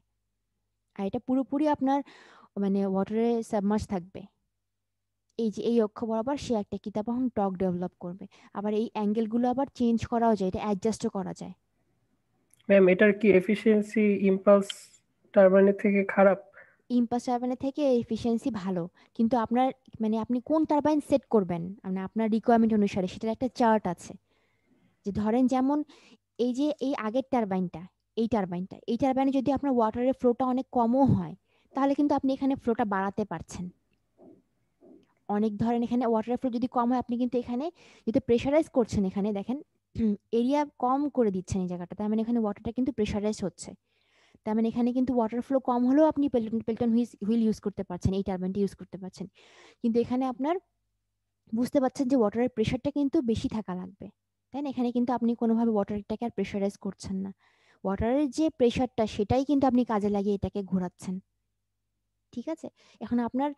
আর এটা পুরোপুরি আপনার মানে ওয়াটারে সাবমার্জ থাকবে, এই যে এই অক্ষ বরাবর সে একটা কি তখন টর্ক ডেভেলপ করবে। আবার এই অ্যাঙ্গেলগুলো আবার চেঞ্জ করাও যায়, এটা অ্যাডজাস্টও করা যায়। ম্যাম, এটার কি এফিসিয়েন্সি ইম্পালস টারবাইনের থেকে খারাপ? ইম্পাস টারবাইনের থেকে এফিসিয়েন্সি ভালো, কিন্তু আপনার মানে আপনি কোন টারবাইন সেট করবেন মানে আপনার রিকোয়ারমেন্ট অনুসারে সেটার একটা চার্ট আছে। যে ধরেন যেমন এই যে এই আগের টারবাইনটা, এই টারবাইনে যদি আপনার ওয়াটারের ফ্লোটা অনেক কমও হয় তাহলে কিন্তু আপনি এখানে ফ্লোটা বাড়াতে পারছেন অনেক। ধরেন এখানে ওয়াটারের ফ্লো যদি কম হয় আপনি কিন্তু এখানে যেহেতু প্রেশারাইজ করছেন, এখানে দেখেন এরিয়া কম করে দিচ্ছেন এই জায়গাটা, তার মানে এখানে ওয়াটারটা কিন্তু প্রেশারাইজ হচ্ছে, তার মানে এখানে কিন্তু ওয়াটার ফ্লো কম হলেও আপনি পেল্টন হুইল ইউজ করতে পারছেন, এই টারবাইনটা ইউজ করতে পারছেন। কিন্তু এখানে আপনার বুঝতে পারছেন যে ওয়াটারের প্রেশারটা কিন্তু বেশি থাকা লাগবে, তাই না? এখানে কিন্তু আপনি কোনোভাবে ওয়াটারটাকে আর প্রেশারাইজ করছেন না, ওয়াটারের যে প্রেশারটা সেটাই কিন্তু আপনি কাজে লাগিয়ে এটাকে ঘোরাচ্ছেন। ঠিক আছে, এখন আপনার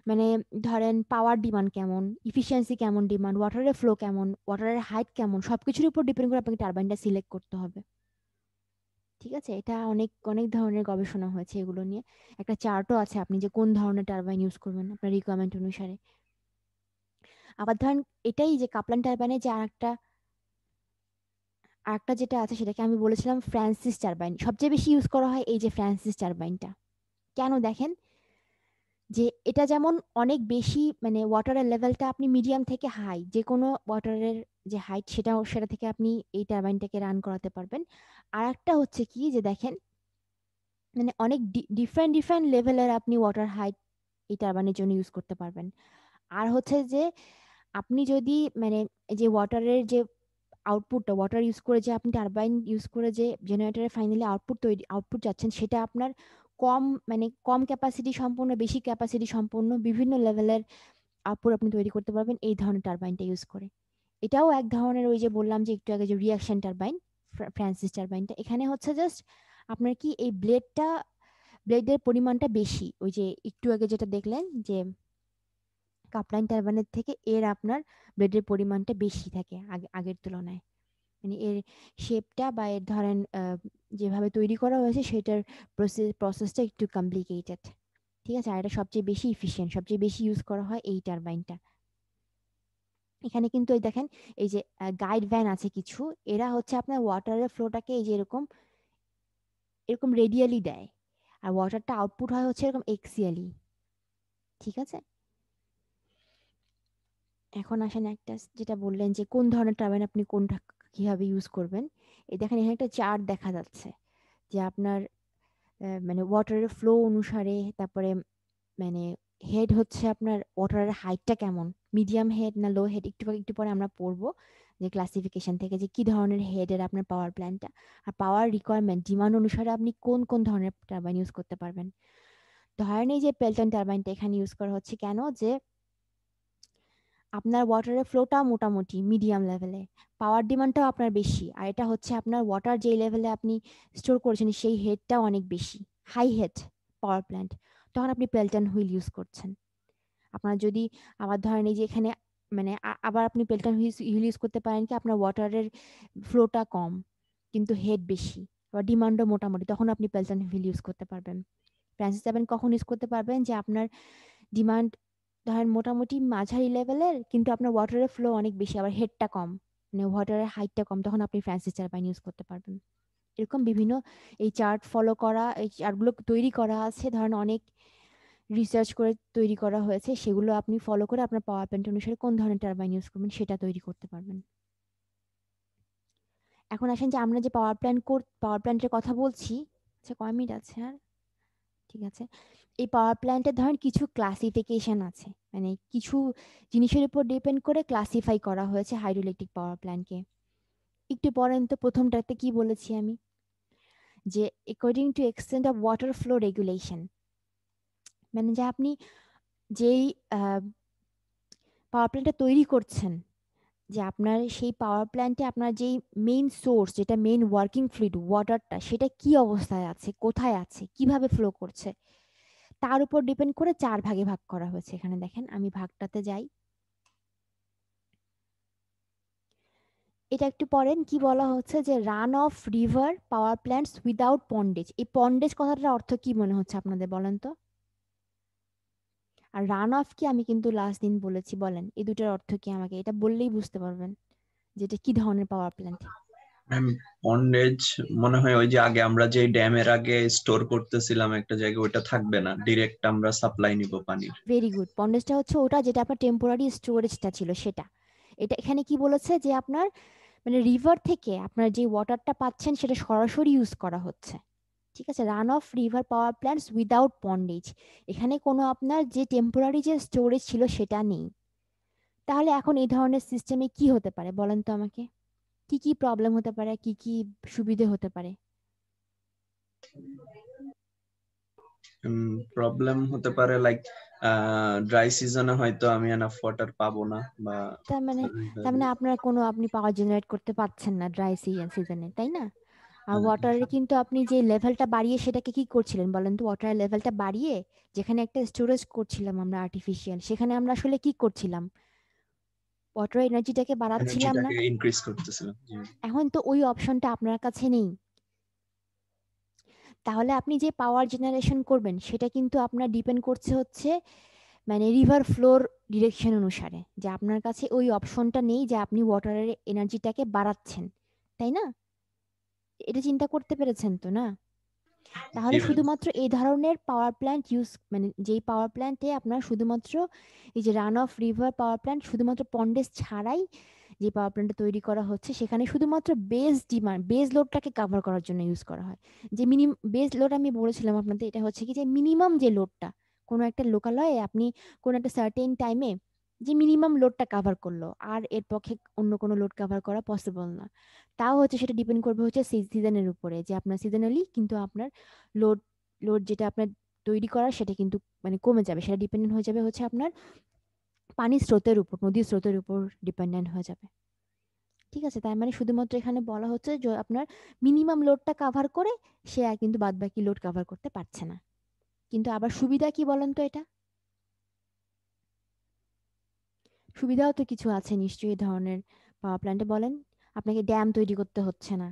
মানে ধরেন পাওয়ার ডিমান্ড কেমন, ইফিসিয়েন্সি কেমন ডিমান্ড, ওয়াটারের ফ্লো কেমন, ওয়াটারের হাইট কেমন, সবকিছুর উপর ডিপেন্ড করে আপনাকে টারবাইনটা সিলেক্ট করতে হবে। ঠিক আছে, এটা অনেক অনেক ধরনের গবেষণা হয়েছে এগুলো নিয়ে। একটা চার্টও আছে আপনি যে কোন ধরনের টারবাইন ইউজ করবেন আপনার রিকোয়ারমেন্ট অনুসারে। আবার ধরেন এটাই যে কাপলান টারবাইনে যে আরেকটা যেটা আছে সেটাকে আমি বলেছিলাম ফ্রান্সিস টারবাইন, সবচেয়ে বেশি ইউজ করা হয় এই যে ফ্রান্সিস টারবাইনটা। কেন দেখেন, যে এটা যেমন অনেক বেশি মানে ওয়াটারের লেভেলটা আপনি মিডিয়াম থেকে হাই, যে কোনো ওয়াটারের যে হাইট সেটা থেকে আপনি এই টারবাইনটাকে রান করাতে পারবেন। আর একটা হচ্ছে কি যে দেখেন মানে অনেক ডিফারেন্ট ডিফারেন্ট লেভেলের আপনি ওয়াটার হাইট এই টারবাইনের জন্য ইউজ করতে পারবেন। আর হচ্ছে যে আপনি যদি মানে এই যে ওয়াটারের যে আউটপুটটা ওয়াটার ইউজ করে যে আপনি টারবাইন ইউজ করে যে জেনারেটরে ফাইনালি আউটপুট যাচ্ছেন সেটা আপনার কম মানে কম ক্যাপাসিটি সম্পন্ন বেশি ক্যাপাসিটি সম্পন্ন বিভিন্ন লেভেলের আউটপুট আপনি তৈরি করতে পারবেন এই ধরনের টারবাইনটা ইউজ করে। এটাও এক ধরনের ওই যে বললাম যে একটু আগে যে রিয়াকশন টারবাইন, ফ্রান্সিস টারবাইনটা এখানে হচ্ছে জাস্ট আপনার কি এই ব্লেডের পরিমাণটা বেশি, ওই যে একটু আগে যেটা দেখলেন যে কাপলাইন টারবাইনের থেকে এর আপনার ব্লেডের পরিমাণটা বেশি থাকে আগের তুলনায়। মানে এর শেপটা বা এর ধরেন যেভাবে তৈরি করা হয়েছে সেটার প্রসেসটা একটু কমপ্লিকেটেড। ঠিক আছে, আর এটা সবচেয়ে বেশি ইফিশিয়েন্ট, সবচেয়ে বেশি ইউজ করা হয় এই টারবাইনটা। এখানে কিন্তু এই দেখেন এই যে গাইড ভ্যান আছে কিছু, এরা হচ্ছে আপনার ওয়াটারের ফ্লোটাকে এই যে এরকম এরকম রেডিয়ালি দেয়, আর ওয়াটারটা আউটপুট হয় হচ্ছে এরকম এক্সিয়ালি। ঠিক আছে, এখন আসেন একটা যেটা বললেন যে কোন ধরনের টারবাইন আপনি কোনটা কিভাবে ইউজ করবেন। এই দেখেন এখানে একটা চার্ট দেখা যাচ্ছে যে আপনার মানে ওয়াটারের ফ্লো অনুসারে, তারপরে মানে হেড হচ্ছে আপনার ওয়াটারের হাইটটা কেমন, মিডিয়াম হেড না লো হেড, একটু পরে আমরা পড়বো যে ক্লাসিফিকেশন থেকে যে কি ধরনের হেডের আপনার পাওয়ার প্ল্যান্টটা, আর পাওয়ার রিকোয়ারমেন্ট ডিমান্ড অনুসারে আপনি কোন কোন ধরনের টারবাইন ইউজ করতে পারবেন। ধরেন এই যে পেল্টন টারবাইনটা এখানে ইউজ করা হচ্ছে কেন, যে আপনার ওয়াটারের ফ্লোটা মোটামুটি মিডিয়াম লেভেলে, পাওয়ার ডিমান্ডটাও আপনার বেশি, আর এটা হচ্ছে আপনার ওয়াটার যেই লেভেলে আপনি স্টোর করেছেন সেই হেডটাও অনেক বেশি, হাই হেড পাওয়ার প্ল্যান্ট, তখন আপনি পেল্টন হুইল ইউজ করছেন। আপনার যদি আবার ধরেন এই যে এখানে মানে আবার আপনি পেল্টন হুইল ইউজ করতে পারেন কি আপনার ওয়াটারের ফ্লোটা কম কিন্তু হেড বেশি, আবার ডিমান্ডও মোটামুটি, তখন আপনি পেল্টন হুইল ইউজ করতে পারবেন। ফ্রান্সিস সেভেন কখন ইউজ করতে পারবেন, যে আপনার ডিমান্ড ধরেন মোটামুটি মাঝারি লেভেলের কিন্তু আপনার ওয়াটারের ফ্লো অনেক বেশি আবার হেডটা কম, মানে ওয়াটারের হাইটটা কম, তখন আপনি ফ্রান্সিস টারবাইন ইউজ করতে পারবেন। এরকম বিভিন্ন এই চার্ট ফলো করা, এই চার্টগুলো তৈরি করা আছে ধরেন অনেক রিসার্চ করে তৈরি করা হয়েছে, সেগুলো আপনি ফলো করে আপনার পাওয়ার প্ল্যান্ট অনুসারে কোন ধরনের টারবাইন ইউজ করবেন সেটা তৈরি করতে পারবেন। এখন আসেন যে আমরা যে পাওয়ার প্ল্যান্টের কথা বলছি, আচ্ছা কয় মিনিট আছে আর, ঠিক আছে, এই পাওয়ার প্ল্যান্টের ধরেন কিছু ক্লাসিফিকেশন আছে, মানে কিছু জিনিসের উপর ডিপেন্ড করে ক্লাসিফাই করা হয়েছে হাইড্রোইলেকট্রিক পাওয়ার প্ল্যান্টকে। একটু পরেন তো প্রথমটাতে কি বলেছি আমি, যে according to extent of water flow regulation, মানে যে আপনি যেই পাওয়ার প্ল্যান্টটা তৈরি করছেন, যে আপনার সেই পাওয়ার প্ল্যান্টে আপনার যেই মেইন সোর্স যেটা মেইন ওয়ার্কিং ফ্লুইড ওয়াটারটা সেটা কি অবস্থায় আছে, কোথায় আছে, কিভাবে ফ্লো করছে, তার উপর ডিপেন্ড করে 4 ভাগে ভাগ করা হয়েছে। এখানে দেখেন আমি ভাগটাতে যাই, এটা একটু পড়েন কি বলা হচ্ছে, যে run of river power plants without pondage. এই পন্ডেজ কথাটার অর্থ কি মনে হচ্ছে আপনাদের বলেন তো, আর রান অফ কি আমি কিন্তু লাস্ট দিন বলেছি, বলেন এই দুটার অর্থ কি, আমাকে এটা বললেই বুঝতে পারবেন যেটা কি ধরনের পাওয়ার প্ল্যান্ট। পন্ডেজ মনে হয় ওই যে আগে আমরা যে ড্যামের আগে স্টোর করতেছিলাম একটা জায়গায়, ওইটা থাকবে না, ডিরেক্ট আমরা সাপ্লাই নিব পানির। ভেরি গুড, পন্ডেজটা হচ্ছে ওটা যেটা আপনার টেম্পোরারি স্টোরেজটা ছিল সেটা। এটা এখানে কি বলেছে যে আপনার মানে রিভার থেকে আপনার যে ওয়াটারটা পাচ্ছেন সেটা সরাসরি ইউজ করা হচ্ছে। ঠিক আছে, run of river power plants without pondage, এখানে কোনো আপনার যে টেম্পোরারি যে স্টোরেজ ছিল সেটা নেই। তাহলে এখন এই ধরনের সিস্টেমে কি হতে পারে বলেন তো আমাকে, কি কি প্রবলেম হতে পারে, কি কি সুবিধে হতে পারে। প্রবলেম হতে পারে লাইক ড্রাই সিজনে হয়তো আমি এনাফ ওয়াটার পাবো না, বা তার মানে আপনার কোনো আপনি পাওয়ার জেনারেট করতে পারছেন না ড্রাই সিজনে, তাই না? আর ওয়াটারের কিন্তু আপনি যে লেভেলটা বাড়িয়ে সেটাকে কি করছিলেন বলেন তো? ওয়াটারের লেভেলটা বাড়িয়ে যেখানে একটা স্টোরেজ করছিলাম আমরা আর্টিফিশিয়াল, সেখানে আমরা আসলে কি করছিলাম? ওয়াটার এনার্জিটাকে বাড়াচ্ছিলাম না? এনার্জিটাকে ইনক্রিজ করতেছিলাম। এখন তো ওই অপশনটা আপনার কাছে নেই। তাহলে আপনি যে পাওয়ার জেনারেশন করবেন সেটা কিন্তু আপনার ডিপেন্ড করছে হচ্ছে মানে রিভার ফ্লোর ডিরেকশন অনুসারে, যে আপনার কাছে ওই অপশনটা নেই যে আপনি ওয়াটারের এনার্জিটাকে বাড়াচ্ছেন, তাই না? এটা চিন্তা করতে পেরেছেন তো না? তাহলে জি ম্যাম। শুধুমাত্র এই ধরনের পাওয়ার প্ল্যান্ট ইউজ, মানে যেই পাওয়ার প্ল্যান্টে আপনার শুধুমাত্র এই যে run of river power plant শুধুমাত্র পন্ডেস ছাড়াই যে পাওয়ার প্ল্যান্টটা তৈরি করা হচ্ছে সেখানে শুধুমাত্র বেস ডিমান্ড, বেস লোডটাকে কভার করার জন্য ইউজ করা হয়। যে বেস লোড আমি বলেছিলাম আপনাদের, এটা হচ্ছে কি যে মিনিমাম যে লোডটা কোনো একটা লোকালয়ে আপনি কোনো একটা সার্টেন টাইমে যে মিনিমাম লোডটা কভার করলো, আর এর পক্ষে অন্য কোনো লোড কভার করা পসিবল না। তাও হচ্ছে সেটা ডিপেন্ড করবে হচ্ছে সিজনের উপরে, যে আপনার সিজনালি কিন্তু আপনার লোড লোড যেটা আপনার তৈরি করার সেটা কিন্তু মানে কমে যাবে, সেটা ডিপেন্ডেন্ট হয়ে যাবে হচ্ছে আপনার পানির স্রোতের উপর, নদীর স্রোতের উপর ডিপেন্ডেন্ট হয়ে যাবে। ঠিক আছে, তার মানে শুধুমাত্র এখানে বলা হচ্ছে যে আপনার মিনিমাম লোডটা কাভার করে সে আর কিন্তু বাদ বাকি লোড কাভার করতে পারছে না। কিন্তু আবার সুবিধা কি বলেন তো? এটা সুবিধাও তো কিছু আছে নিশ্চয়ই এই ধরনের পাওয়ার প্ল্যান্টে, বলেন। আপনাকে ড্যাম তৈরি করতে হচ্ছে না,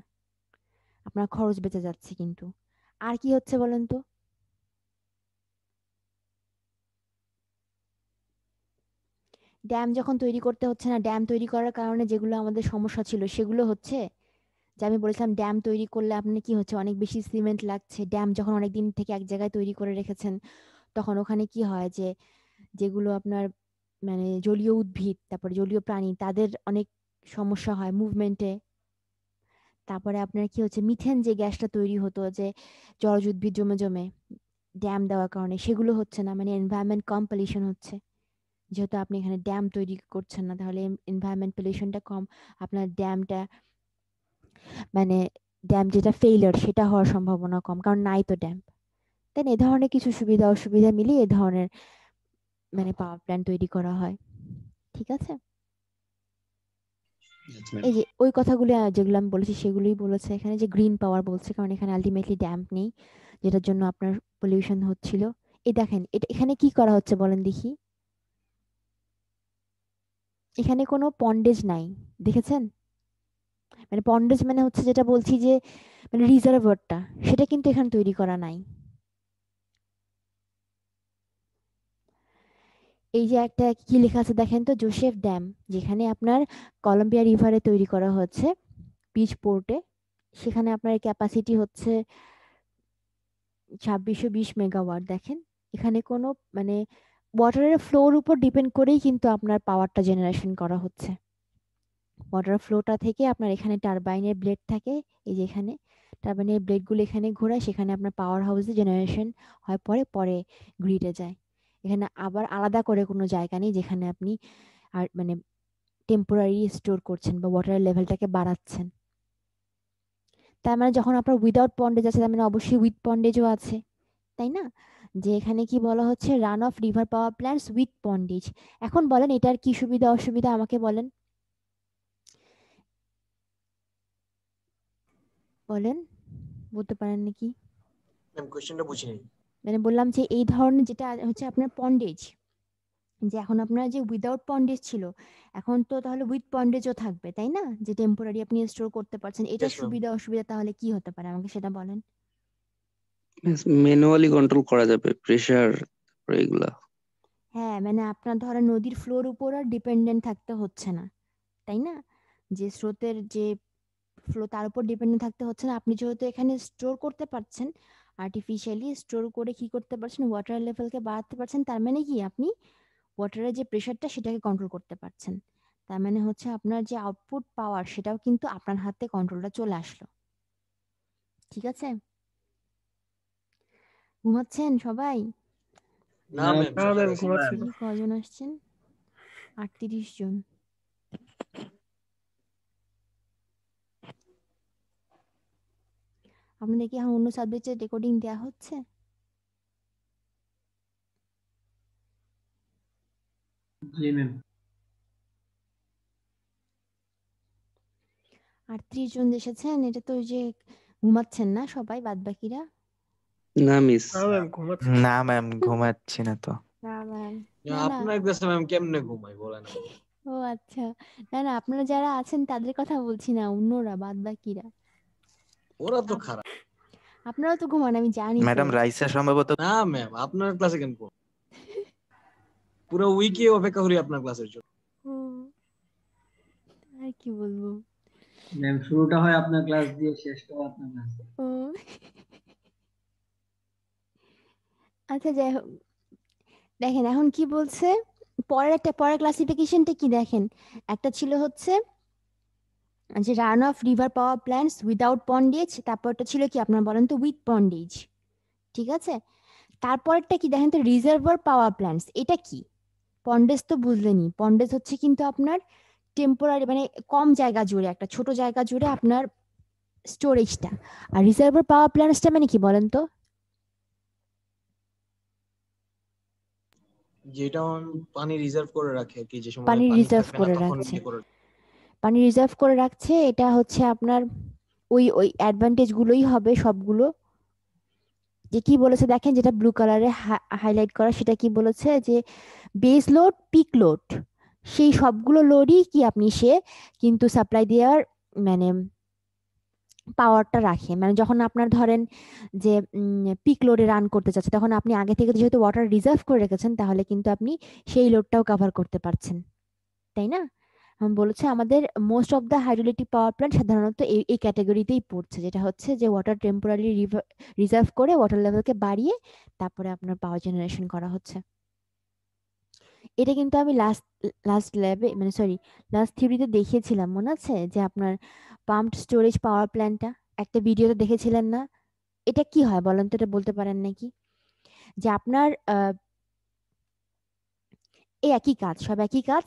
আপনার খরচ বেঁচে যাচ্ছে। কিন্তু আর কি হচ্ছে বলেন তো? ড্যাম যখন তৈরি করতে হচ্ছে না, ড্যাম তৈরি করার কারণে যেগুলো আমাদের সমস্যা ছিল সেগুলো হচ্ছে, যে আমি বলেছিলাম ড্যাম তৈরি করলে আপনার কি হচ্ছে, অনেক বেশি সিমেন্ট লাগছে। ড্যাম যখন অনেক দিন থেকে এক জায়গায় তৈরি করে রেখেছেন তখন ওখানে কি হয় যে যেগুলো আপনার মানে জলীয় উদ্ভিদ, তারপরে জলীয় প্রাণী, তাদের অনেক সমস্যা হয় মুভমেন্টে। তারপরে আপনার কি হচ্ছে, মিথেন যে গ্যাসটা তৈরি হতো যে জলজ উদ্ভিদ জমে জমে ড্যাম দেওয়ার কারণে, সেগুলো হচ্ছে না, মানে এনভায়রনমেন্ট কম পলিউশন হচ্ছে। যেহেতু আপনি এখানে ড্যাম তৈরি করছেন না তাহলে এনভায়রনমেন্ট পলিউশনটা কম, আপনার ড্যামটা মানে ড্যাম যেটা ফেইলিওর সেটা হওয়ার সম্ভাবনা কম, কারণ নাই তো ড্যাম। দেন এ ধরনের কিছু সুবিধা অসুবিধা মিলিয়ে এ ধরনের মানে পাওয়ার প্ল্যান্ট তৈরি করা হয়। ঠিক আছে, Yes, ma'am. এই যে ওই কথাগুলো যেগুলো আমি বলেছি সেগুলোই বলেছে এখানে, যে গ্রিন পাওয়ার বলছে কারণ এখানে আলটিমেটলি ড্যাম নেই যেটার জন্য আপনার পলিউশন হচ্ছিল। এই দেখেন এটা এখানে কি করা হচ্ছে বলেন দেখি, এখানে কোনো পন্ডেজ নাই, দেখেছেন? মানে পন্ডেজ মানে হচ্ছে যেটা বলছি যে মানে রিজার্ভারটা, সেটা কিন্তু এখানে তৈরি করা নাই। এই যে একটা কি লেখা আছে দেখেন তো, জোসেফ ড্যাম, যেখানে আপনার কলম্বিয়া রিভারে তৈরি করা হচ্ছে বিচ পোর্টে, সেখানে আপনার ক্যাপাসিটি হচ্ছে 2620 মেগাওয়াট। দেখেন এখানে কোনো মানে ওয়াটারের ফ্লোর উপর ডিপেন্ড করেই কিন্তু আপনার পাওয়ারটা জেনারেশন করা হচ্ছে। ওয়াটার ফ্লোটা থেকে আপনার এখানে টারবাইনের ব্লেড থাকে, এই যে এখানে টারবাইনের ব্লেডগুলো এখানে ঘোরায়, সেখানে আপনার পাওয়ার হাউসে জেনারেশন হয়, পরে পরে গ্রিডে যায়। এখানে আবার আলাদা করে কোনো জায়গা নেই যেখানে আপনি আর মানে টেম্পোরারি স্টোর করছেন বা ওয়াটারের লেভেলটাকে বাড়াচ্ছেন। তার মানে যখন আপনার উইদাউট পন্ডেজ আছে তার মানে অবশ্যই উইথ পন্ডেজও আছে, তাই না? যে এখানে কি বলা হচ্ছে, run of river power plants with pondage. এখন বলেন এটার কি সুবিধা অসুবিধা আমাকে বলেন, বলেন, বলতে পারেন নাকি? ম্যাম কোশ্চেনটা বুঝিনি। মানে বললাম যে এই ধরনের যেটা হচ্ছে আপনার পন্ডেজ, যে এখন আপনার যে উইদাউট পন্ডেজ ছিল এখন তো তাহলে উইথ পন্ডেজও থাকবে, তাই না? যে টেম্পোরারি আপনি স্টোর করতে পারছেন, এটার ইয়েস ম্যাম। সুবিধা অসুবিধা তাহলে কি হতে পারে আমাকে সেটা বলেন। ম্যানুয়ালি কন্ট্রোল করা যাবে প্রেসার এগুলা। হ্যাঁ, মানে আপনার ধরেন নদীর ফ্লোর উপর আর ডিপেন্ডেন্ট থাকতে হচ্ছে না, তাই না? যে স্রোতের যে ফ্লো তার উপর ডিপেন্ডেন্ট থাকতে হচ্ছে না, আপনি যেহেতু এখানে স্টোর করতে পারছেন, আর্টিফিশিয়ালি স্টোর করে কি করতে পারছেন, ওয়াটার লেভেলকে বাড়াতে পারছেন। তার মানে কি আপনি ওয়াটারের যে প্রেশারটা সেটাকে কন্ট্রোল করতে পারছেন। তার মানে হচ্ছে আপনার যে আউটপুট পাওয়ার সেটাও কিন্তু আপনার হাতে কন্ট্রোলটা চলে আসলো। ঠিক আছে, ঘুমাচ্ছেন সবাই? না ম্যাম না সবাই ম্যাম আছে। ঘুমাচ্ছি না। কি কজন আসছেন? 38 জন। আপনাদের কি এখন অন্য সাবজেক্টের রেকর্ডিং দেওয়া হচ্ছে? জি ম্যাম। 38 জন এসেছেন, এটা তো ওই যে ঘুমাচ্ছেন না সবাই বাদ বাকিরা? না মিস, হ্যাঁ ম্যাম ঘুমাচ্ছি। না ম্যাম, ঘুমাচ্ছি না তো। না ম্যাম, না, না না, আপনার ক্লাসে ম্যাম কেমনে ঘুমাই বলেন আপনি? ও আচ্ছা, না না, আপনারা যারা আছেন তাদের কথা বলছি না, অন্যরা বাদ বাকিরা। ওরা তো খারাপ। আপনারাও তো ঘুমান, আমি জানি তো। ম্যাডাম রাইসা সম্ভবত না ম্যাম, আপনার ক্লাসে কেন ঘুম? পুরো উইকে অপেক্ষা করি আপনার ক্লাসের জন্য। ও, আর কি বলবো। ম্যাম শুরুটা হয় আপনার ক্লাস দিয়ে, শেষটাও আপনার ক্লাস দিয়ে। ও আচ্ছা, যাই হোক, দেখেন এখন কি বলছে, পরের ক্লাসিফিকেশনটা কি দেখেন। একটা ছিল হচ্ছে যে run of river power plants without pondage, তারপরটা ছিল কি আপনার বলেন তো উইথ পন্ডেজ, ঠিক আছে। তারপরটা কি দেখেন তো রিজার্ভার পাওয়ার প্ল্যান্টস, এটা কি? পন্ডেজ তো বুঝলেনি, পন্ডেজ হচ্ছে কিন্তু আপনার টেম্পোরারি, মানে কম জায়গা জুড়ে, একটা ছোট জায়গা জুড়ে আপনার স্টোরেজটা। আর রিজার্ভার পাওয়ার প্ল্যান্টসটা মানে কি বলেন তো? যেটা পানি রিজার্ভ করে রাখে কি, যে সময় পানি পানি রিজার্ভ থাকবে না করে তখন রাখছে, ইয়ে করে। পানি রিজার্ভ করে রাখছে, এটা হচ্ছে আপনার ওই ওই অ্যাডভান্টেজ গুলোই হবে সবগুলো। যে কি বলেছে দেখেন, যেটা ব্লু কালারে হাইলাইট করা, সেটা কি বলেছে যে বেস লোড, পিক লোড, সেই সবগুলো লোডই কি আপনি সে কিন্তু সাপ্লাই দেওয়ার মানে পাওয়ারটা রাখে। মানে যখন আপনার ধরেন যে পিক লোডে রান করতে চাচ্ছে, তখন আপনি আগে থেকে যেহেতু ওয়াটার রিজার্ভ করে রেখেছেন, তাহলে কিন্তু আপনি সেই লোডটাও কভার করতে পারছেন, তাই না? বলেছে আমাদের most of the hydroelectric power plant সাধারণত এই ক্যাটাগরিতেই পড়ছে, যেটা হচ্ছে যে ওয়াটার টেম্পোরারি রিজার্ভ করে ওয়াটার লেভেলকে বাড়িয়ে তারপরে আপনার পাওয়ার জেনারেশন করা হচ্ছে। এটা কিন্তু আমি লাস্ট ল্যাবে মানে সরি লাস্ট থিওরিতে দেখিয়েছিলাম, মনে আছে? যে আপনার পাম্পড স্টোরেজ পাওয়ার প্ল্যান্টটা একটা ভিডিওতে দেখেছিলেন না? এটা কি হয় বলেন তো, এটা বলতে পারেন নাকি? যে আপনার এই একই কাজ, সব একই কাজ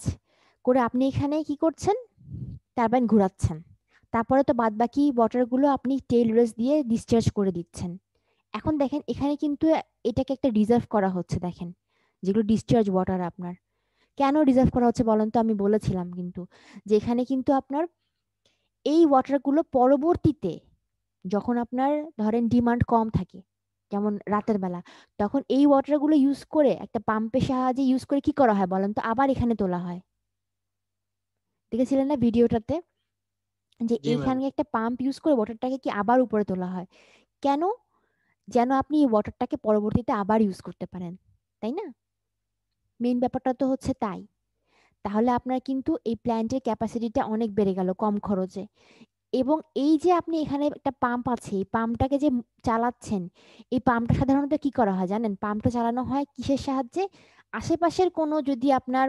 করে আপনি এখানে কি করছেন, টারবাইন ঘোরাচ্ছেন, তারপরে তো বাদ বাকি ওয়াটারগুলো আপনি টেইল রেস দিয়ে ডিসচার্জ করে দিচ্ছেন। এখন দেখেন এখানে কিন্তু এটাকে একটা রিজার্ভ করা হচ্ছে, দেখেন যেগুলো ডিসচার্জ ওয়াটার আপনার। কেন রিজার্ভ করা হচ্ছে বলেন তো? আমি বলেছিলাম কিন্তু যে এখানে কিন্তু আপনার এই ওয়াটারগুলো পরবর্তীতে যখন আপনার ধরেন ডিমান্ড কম থাকে, যেমন রাতের বেলা, তখন এই ওয়াটারগুলো ইউজ করে একটা পাম্পের সাহায্যে ইউজ করে কি করা হয় বলেন তো, আবার এখানে তোলা হয়। দেখেছিলেন না ভিডিওটাতে? যে জি ম্যাম। এইখানে একটা পাম্প ইউজ করে ওয়াটারটাকে কি আবার উপরে তোলা হয়। কেন? যেন আপনি এই ওয়াটারটাকে পরবর্তীতে আবার ইউজ করতে পারেন, তাই না? মেইন ব্যাপারটা তো হচ্ছে তাই। তাহলে আপনার কিন্তু এই প্ল্যান্টের ক্যাপাসিটিটা অনেক বেড়ে গেল কম খরচে। এবং এই যে আপনি এখানে একটা পাম্প আছে, এই পাম্পটাকে যে চালাচ্ছেন, এই পাম্পটা সাধারণত কি করা হয় জানেন? পাম্পটা চালানো হয় কিসের সাহায্যে? আশেপাশের কোনো যদি আপনার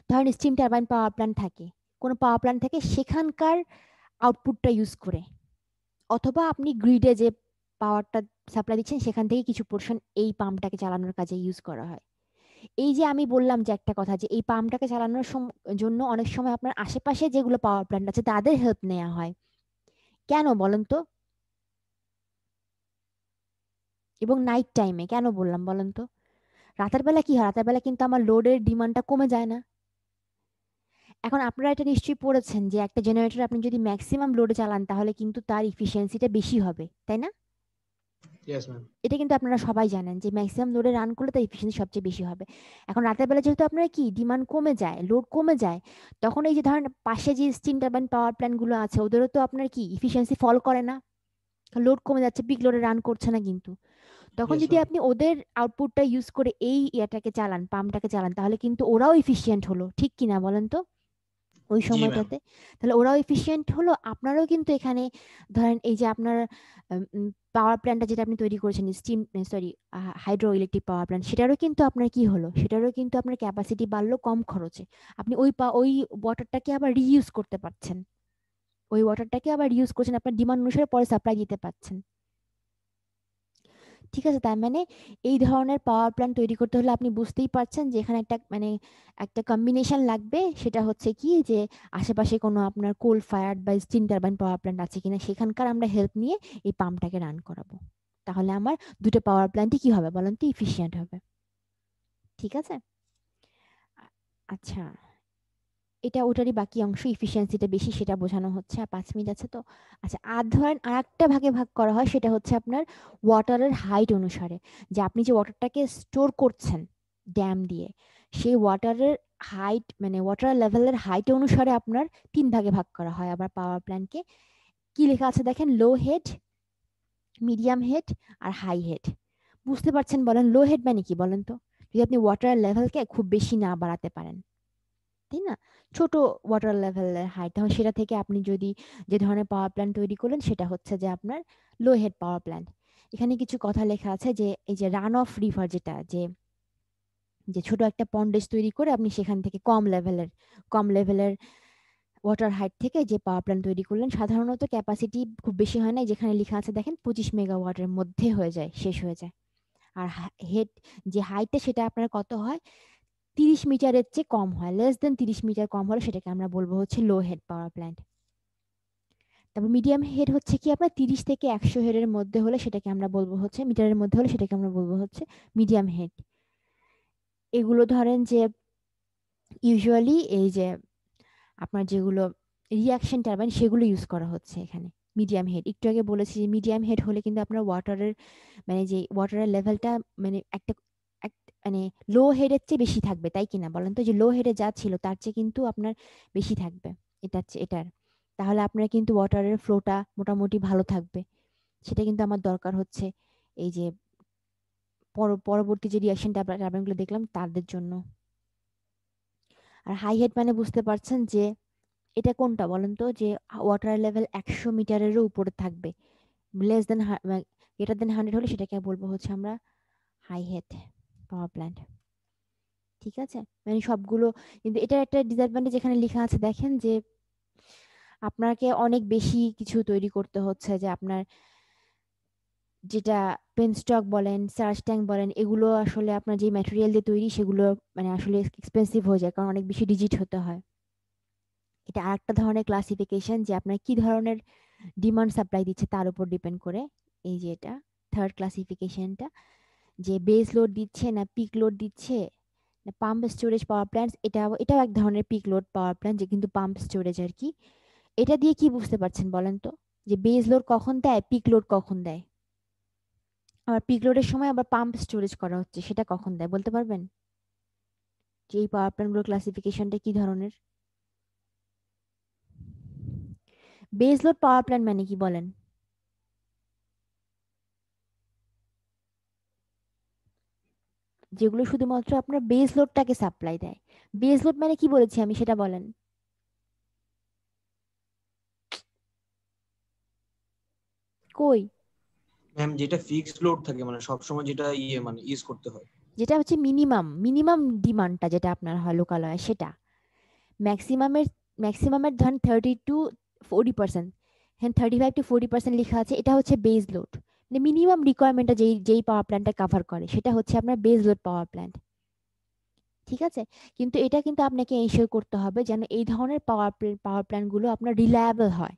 ধরেন স্টিম টারবাইন পাওয়ার প্ল্যান্ট থাকে, কোনো পাওয়ার প্ল্যান্ট থাকে, সেখানকার আউটপুটটা ইউজ করে, অথবা আপনি গ্রিডে যে পাওয়ারটা সাপ্লাই দিচ্ছেন সেখান থেকে কিছু পোর্শন এই পাম্পটাকে চালানোর কাজে ইউজ করা হয়। এই যে আমি বললাম যে একটা কথা, যে এই পাম্পটাকে চালানোর জন্য অনেক সময় আপনার আশেপাশে যেগুলো পাওয়ার প্ল্যান্ট আছে তাদের হেল্প নেওয়া হয়। কেন বলেন তো? এবং নাইট টাইমে কেন বললাম বলেন তো? রাতের বেলা কি হয়? রাতের বেলা কিন্তু আমার লোডের ডিমান্ডটা কমে যায় না? এখন আপনারা এটা নিশ্চয়ই পড়েছেন যে একটা জেনারেটর আপনি যদি ম্যাক্সিমাম লোডে চালান তাহলে কিন্তু তার ইফিসিয়েন্সিটা বেশি হবে, তাই না? Yes ma'am. এটা কিন্তু আপনারা সবাই জানেন যে ম্যাক্সিমাম লোডে রান করলে তার ইফিসিয়েন্সি সবচেয়ে বেশি হবে। এখন রাতের বেলা যেহেতু আপনার কি ডিমান্ড কমে যায়, লোড কমে যায়, তখন এই যে ধরেন পাশে যে স্টিম টারবাইন পাওয়ার প্ল্যান্ট গুলো আছে, ওদেরও তো আপনার কি ইফিসিয়েন্সি ফল করে না, লোড কমে যাচ্ছে, পিক লোডে রান করছে না কিন্তু। তখন ইয়েস যদি ম্যাম। আপনি ওদের আউটপুটটা ইউজ করে এই ইয়াটাকে চালান, পাম্পটাকে চালান, তাহলে কিন্তু ওরাও এফিশিয়েন্ট হলো, ঠিক কিনা বলেন তো? ওই জি ম্যাম। সময়টাতে তাহলে ওরাও এফিশিয়েন্ট হলো, আপনারাও কিন্তু এখানে ধরেন এই যে আপনার পাওয়ার প্ল্যান্টটা যেটা আপনি তৈরি করেছেন steam sorry hydro electric power plant, সেটারও কিন্তু আপনার কি হলো, সেটারও কিন্তু আপনার ক্যাপাসিটি বাড়লো কম খরচে। আপনি ওই ওয়াটারটাকে আবার রিইউজ করতে পারছেন, ওই ওয়াটারটাকে আবার ইউজ করছেন, আপনার ডিমান্ড অনুসারে পরে সাপ্লাই দিতে পারছেন। ঠিক আছে, তার মানে এই ধরনের পাওয়ার প্ল্যান্ট তৈরি করতে হলে আপনি বুঝতেই পারছেন যে এখানে একটা মানে একটা কম্বিনেশন লাগবে, সেটা হচ্ছে কি যে আশেপাশে কোনো আপনার কোল ফায়ার্ড বা স্টিম টারবাইন পাওয়ার প্ল্যান্ট আছে কিনা সেখানকার আমরা হেল্প নিয়ে এই পাম্পটাকে রান করাবো। তাহলে আমার দুটো পাওয়ার প্ল্যান্টই কি হবে বলেন তো, ইফিশিয়েন্ট হবে। ঠিক আছে, আচ্ছা এটা ওটারই বাকি অংশ, ইফিসিয়েন্সিটা বেশি সেটা বোঝানো হচ্ছে। আর 5 মিনিট আছে তো। আচ্ছা, আর ধরেন আরেকটা ভাগে ভাগ করা হয়, সেটা হচ্ছে আপনার ওয়াটারের হাইট অনুসারে, যে আপনি যে ওয়াটারটাকে স্টোর করছেন ড্যাম দিয়ে, সেই ওয়াটারের হাইট মানে ওয়াটার লেভেলের হাইট অনুসারে আপনার 3 ভাগে ভাগ করা হয় আবার পাওয়ার প্ল্যান্টকে। কি লেখা আছে দেখেন, লো হেড, মিডিয়াম হেড আর হাই হেড। বুঝতে পারছেন বলেন? লো হেড মানে কি বলেন তো? যদি আপনি ওয়াটার লেভেলকে খুব বেশি না বাড়াতে পারেন, তাই না, ছোট ওয়াটার লেভেলের হাইট, তাহলে সেটা থেকে আপনি যদি যে ধরনের পাওয়ার প্ল্যান্ট তৈরি করলেন সেটা হচ্ছে যে আপনার লো হেড পাওয়ার প্ল্যান্ট। এখানে কিছু কথা লেখা আছে যে এই যে রান অফ রিভার, যেটা যে যে ছোট একটা পন্ডেজ তৈরি করে আপনি সেখান থেকে কম লেভেলের ওয়াটার হাইট থেকে যে পাওয়ার প্ল্যান্ট তৈরি করলেন, সাধারণত ক্যাপাসিটি খুব বেশি হয় না, যেখানে লেখা আছে দেখেন 25 মেগাওয়াটের মধ্যে হয়ে যায়, শেষ হয়ে যায়। আর হেড যে হাইটটা সেটা আপনার কত হয়, 30 মিটারের চেয়ে কম হয়, লেস দেন 30 মিটার কম হলে সেটাকে আমরা বলবো হচ্ছে লো হেড পাওয়ার প্ল্যান্ট। তারপর মিডিয়াম হেড হচ্ছে কি আপনার 30 থেকে 100 হেডের মধ্যে হলে সেটাকে আমরা বলবো হচ্ছে, মিটারের মধ্যে হলে সেটাকে আমরা বলবো হচ্ছে মিডিয়াম হেড। এগুলো ধরেন যে ইউজুয়ালি এই যে আপনার যেগুলো রিয়াকশন টারবাইন সেগুলো ইউজ করা হচ্ছে এখানে। মিডিয়াম হেড একটু আগে বলেছি যে মিডিয়াম হেড হলে কিন্তু আপনার ওয়াটারের মানে যে ওয়াটারের লেভেলটা মানে মানে লো হেডের চেয়ে বেশি থাকবে, তাই কিনা বলেন তো? যে লো হেডে যা ছিল তার চেয়ে কিন্তু আপনার বেশি থাকবে এটার। তাহলে আপনার কিন্তু ওয়াটারের ফ্লোটা মোটামুটি ভালো থাকবে। সেটা কিন্তু আমার দরকার হচ্ছে এই যে পরবর্তী যে রিয়াকশন টারবাইনগুলো দেখলাম তাদের জন্য। আর হাই হেড মানে বুঝতে পারছেন যে এটা কোনটা বলেন তো? যে ওয়াটার লেভেল 100 মিটারেরও উপরে থাকবে, লেস দেন গ্রেটার দেন 100 হলে সেটাকে বলবো হচ্ছে আমরা হাই হেড পাওয়ার প্ল্যান্ট। ঠিক আছে, মানে সবগুলো। কিন্তু এটার একটা ডিসঅ্যাডভান্টেজ এখানে লেখা আছে দেখেন, যে আপনাকে অনেক বেশি কিছু তৈরি করতে হচ্ছে, যে আপনার যেটা পেনস্টক বলেন, সার্চ ট্যাঙ্ক বলেন, এগুলো আসলে আপনার যে ম্যাটেরিয়াল দিয়ে তৈরি সেগুলো মানে আসলে এক্সপেন্সিভ হয়ে যায়, কারণ অনেক বেশি ডিজিট হতে হয়। এটা আরেকটা ধরনের ক্লাসিফিকেশন, যে আপনার কি ধরনের ডিমান্ড সাপ্লাই দিচ্ছে তার উপর ডিপেন্ড করে। এই যে এটা থার্ড ক্লাসিফিকেশনটা, যে বেস লোড দিচ্ছে না পিক লোড দিচ্ছে না পাম্প স্টোরেজ পাওয়ার প্ল্যান্ট। এটাও এক ধরনের পিক লোড পাওয়ার প্ল্যান্ট, যে কিন্তু পাম্প স্টোরেজ আর কি। এটা দিয়ে কি বুঝতে পারছেন বলেন তো? যে বেস লোড কখন দেয়, পিক লোড কখন দেয়, আবার পিক লোডের সময় আবার পাম্প স্টোরেজ করা হচ্ছে সেটা কখন দেয়, বলতে পারবেন? যে এই পাওয়ার প্ল্যান্টগুলোর ক্লাসিফিকেশনটা কি ধরনের? বেস লোড পাওয়ার প্ল্যান্ট মানে কি বলেন? যেগুলো শুধুমাত্র আপনার বেস লোডটাকে সাপ্লাই দেয়। বেস লোড মানে কি বলেছি আমি সেটা বলেন। কই? ম্যাম যেটা ফিক্সড লোড থাকে মানে সবসময় যেটা মানে ইউজ করতে হয়। যেটা হচ্ছে মিনিমাম ডিমান্ডটা যেটা আপনার হয় লোকালয়ে, সেটা ম্যাক্সিমামের ধরেন 30 to 40%, হ্যাঁ 35 to 40% লেখা আছে, এটা হচ্ছে বেস লোড। মানে মিনিমাম রিকোয়ারমেন্টটা যেই পাওয়ার প্ল্যান্টটা কাভার করে সেটা হচ্ছে আপনার বেস লোড পাওয়ার প্ল্যান্ট। ঠিক আছে, কিন্তু এটা কিন্তু আপনাকে এনশিওর করতে হবে যেন এই ধরনের পাওয়ার প্ল্যান্ট গুলো আপনার রিলায়েবল হয়।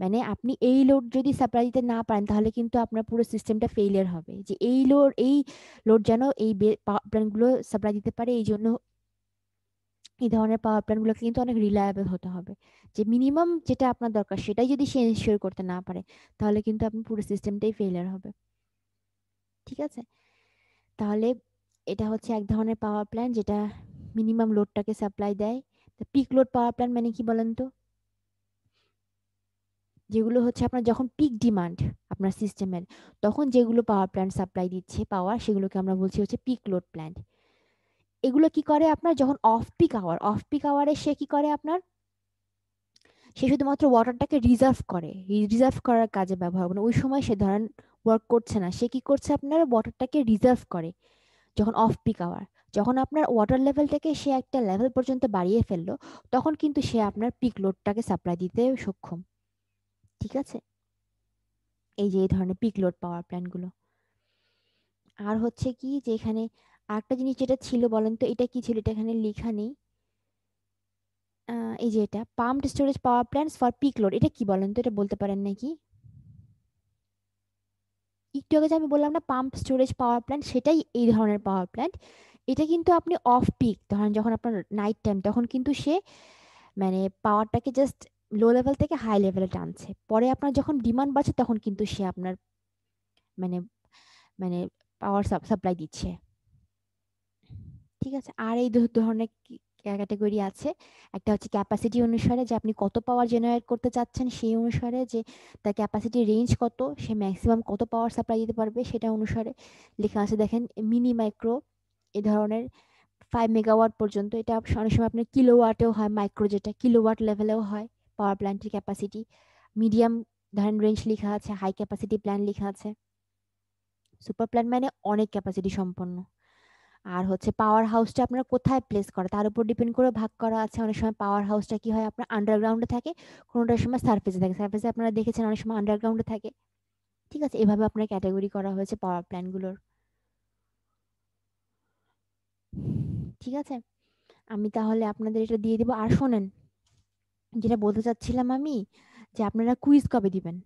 মানে আপনি এই লোড যদি সাপ্লাই দিতে না পারেন তাহলে কিন্তু আপনার পুরো সিস্টেমটা ফেলিয়ার হবে। যে এই লোড যেন এই পাওয়ার প্ল্যান্ট গুলো সাপ্লাই দিতে পারে, এই জন্য এই ধরনের পাওয়ার প্ল্যান্ট গুলোকে কিন্তু অনেক রিলায়েবল হতে হবে। যে মিনিমাম যেটা আপনার দরকার সেটাই যদি সে এনশিওর করতে না পারে তাহলে কিন্তু আপনার পুরো সিস্টেমটাই ফেলিয়ার হবে। ঠিক আছে, তাহলে এটা হচ্ছে এক ধরনের পাওয়ার প্ল্যান্ট যেটা মিনিমাম লোডটাকে সাপ্লাই দেয়। পিক লোড পাওয়ার প্ল্যান্ট মানে কি বলেন তো? যেগুলো হচ্ছে আপনার যখন পিক ডিমান্ড আপনার সিস্টেমের, তখন যেগুলো পাওয়ার প্ল্যান্ট সাপ্লাই দিচ্ছে পাওয়ার, সেগুলোকে আমরা বলছি হচ্ছে পিক লোড প্ল্যান্ট। এগুলো কি করে আপনার যখন অফ পিক আওয়ারে সে কি করে আপনার, সে শুধুমাত্র ওয়াটারটাকে রিজার্ভ করার কাজে ব্যবহার করে। ওই সময় সে ধরেন ওয়ার্ক করছে না, সে কি করছে আপনার ওয়াটারটাকে রিজার্ভ করে যখন অফ পিক আওয়ার। যখন আপনার ওয়াটার লেভেলটাকে সে একটা লেভেল পর্যন্ত বাড়িয়ে ফেললো, তখন কিন্তু সে আপনার পিক লোডটাকে সাপ্লাই দিতে সক্ষম। ঠিক আছে, এই যে এই ধরনের পিক লোড পাওয়ার প্ল্যান্টগুলো। আর হচ্ছে কি যে এখানে আরেকটা জিনিস যেটা ছিল বলেন তো, এটা কি ছিল? এটা এখানে লেখা নেই। এই যে এটা pumped storage power plants for pick load, এটা কি বলেন তো? এটা বলতে পারেন নাকি? একটু আগে যে আমি বললাম না পাম্প স্টোরেজ পাওয়ার প্ল্যান্ট, সেটাই এই ধরনের পাওয়ার প্ল্যান্ট এটা কিন্তু আপনি অফ পিক ধরেন যখন আপনার নাইট টাইম তখন কিন্তু সে মানে পাওয়ারটাকে জাস্ট লো লেভেল থেকে হাই লেভেলে টানছে, পরে আপনার যখন ডিমান্ড বাড়ছে তখন কিন্তু সে আপনার মানে মানে পাওয়ার সাপ্লাই দিচ্ছে। ঠিক আছে, আর এই ধরনের ক্যাটাগরি আছে। একটা হচ্ছে ক্যাপাসিটি অনুসারে যে আপনি কত পাওয়ার জেনারেট করতে চাচ্ছেন, সেই অনুসারে যে তার ক্যাপাসিটি রেঞ্জ কত, সে ম্যাক্সিমাম কত পাওয়ার সাপ্লাই দিতে পারবে সেটা অনুসারে লেখা আছে। দেখেন মিনি মাইক্রো এই ধরনের 5 মেগাওয়াট পর্যন্ত, এটা অনেক সময় আপনার কিলোওয়াটেও হয়, মাইক্রো যেটা কিলোওয়াট লেভেলেও হয় পাওয়ার প্ল্যান্টের ক্যাপাসিটি। মিডিয়াম ধরেন রেঞ্জ লেখা আছে, হাই ক্যাপাসিটি প্ল্যান লেখা আছে। সুপার প্ল্যান মানে অনেক ক্যাপাসিটি সম্পন্ন। আর হচ্ছে পাওয়ার হাউসটা আপনার কোথায় প্লেস করা তার উপর ডিপেন্ড করে ভাগ করা আছে। অনেক সময় পাওয়ার হাউসটা কি হয় আপনার আন্ডারগ্রাউন্ডে থাকে, কোনোটার সময় সার্ফেসে থাকে। সার্ফেসে আপনারা দেখেছেন অনেক সময় আন্ডারগ্রাউন্ডে থাকে। ঠিক আছে, এভাবে আপনার ক্যাটাগরি করা হয়েছে পাওয়ার প্ল্যানগুলোর। ঠিক আছে, আমি তাহলে আপনাদের এটা দিয়ে দিব। আর শোনেন, যেটা বলতে চাচ্ছিলাম আমি, যে আপনারা কুইজ কবে দিবেন?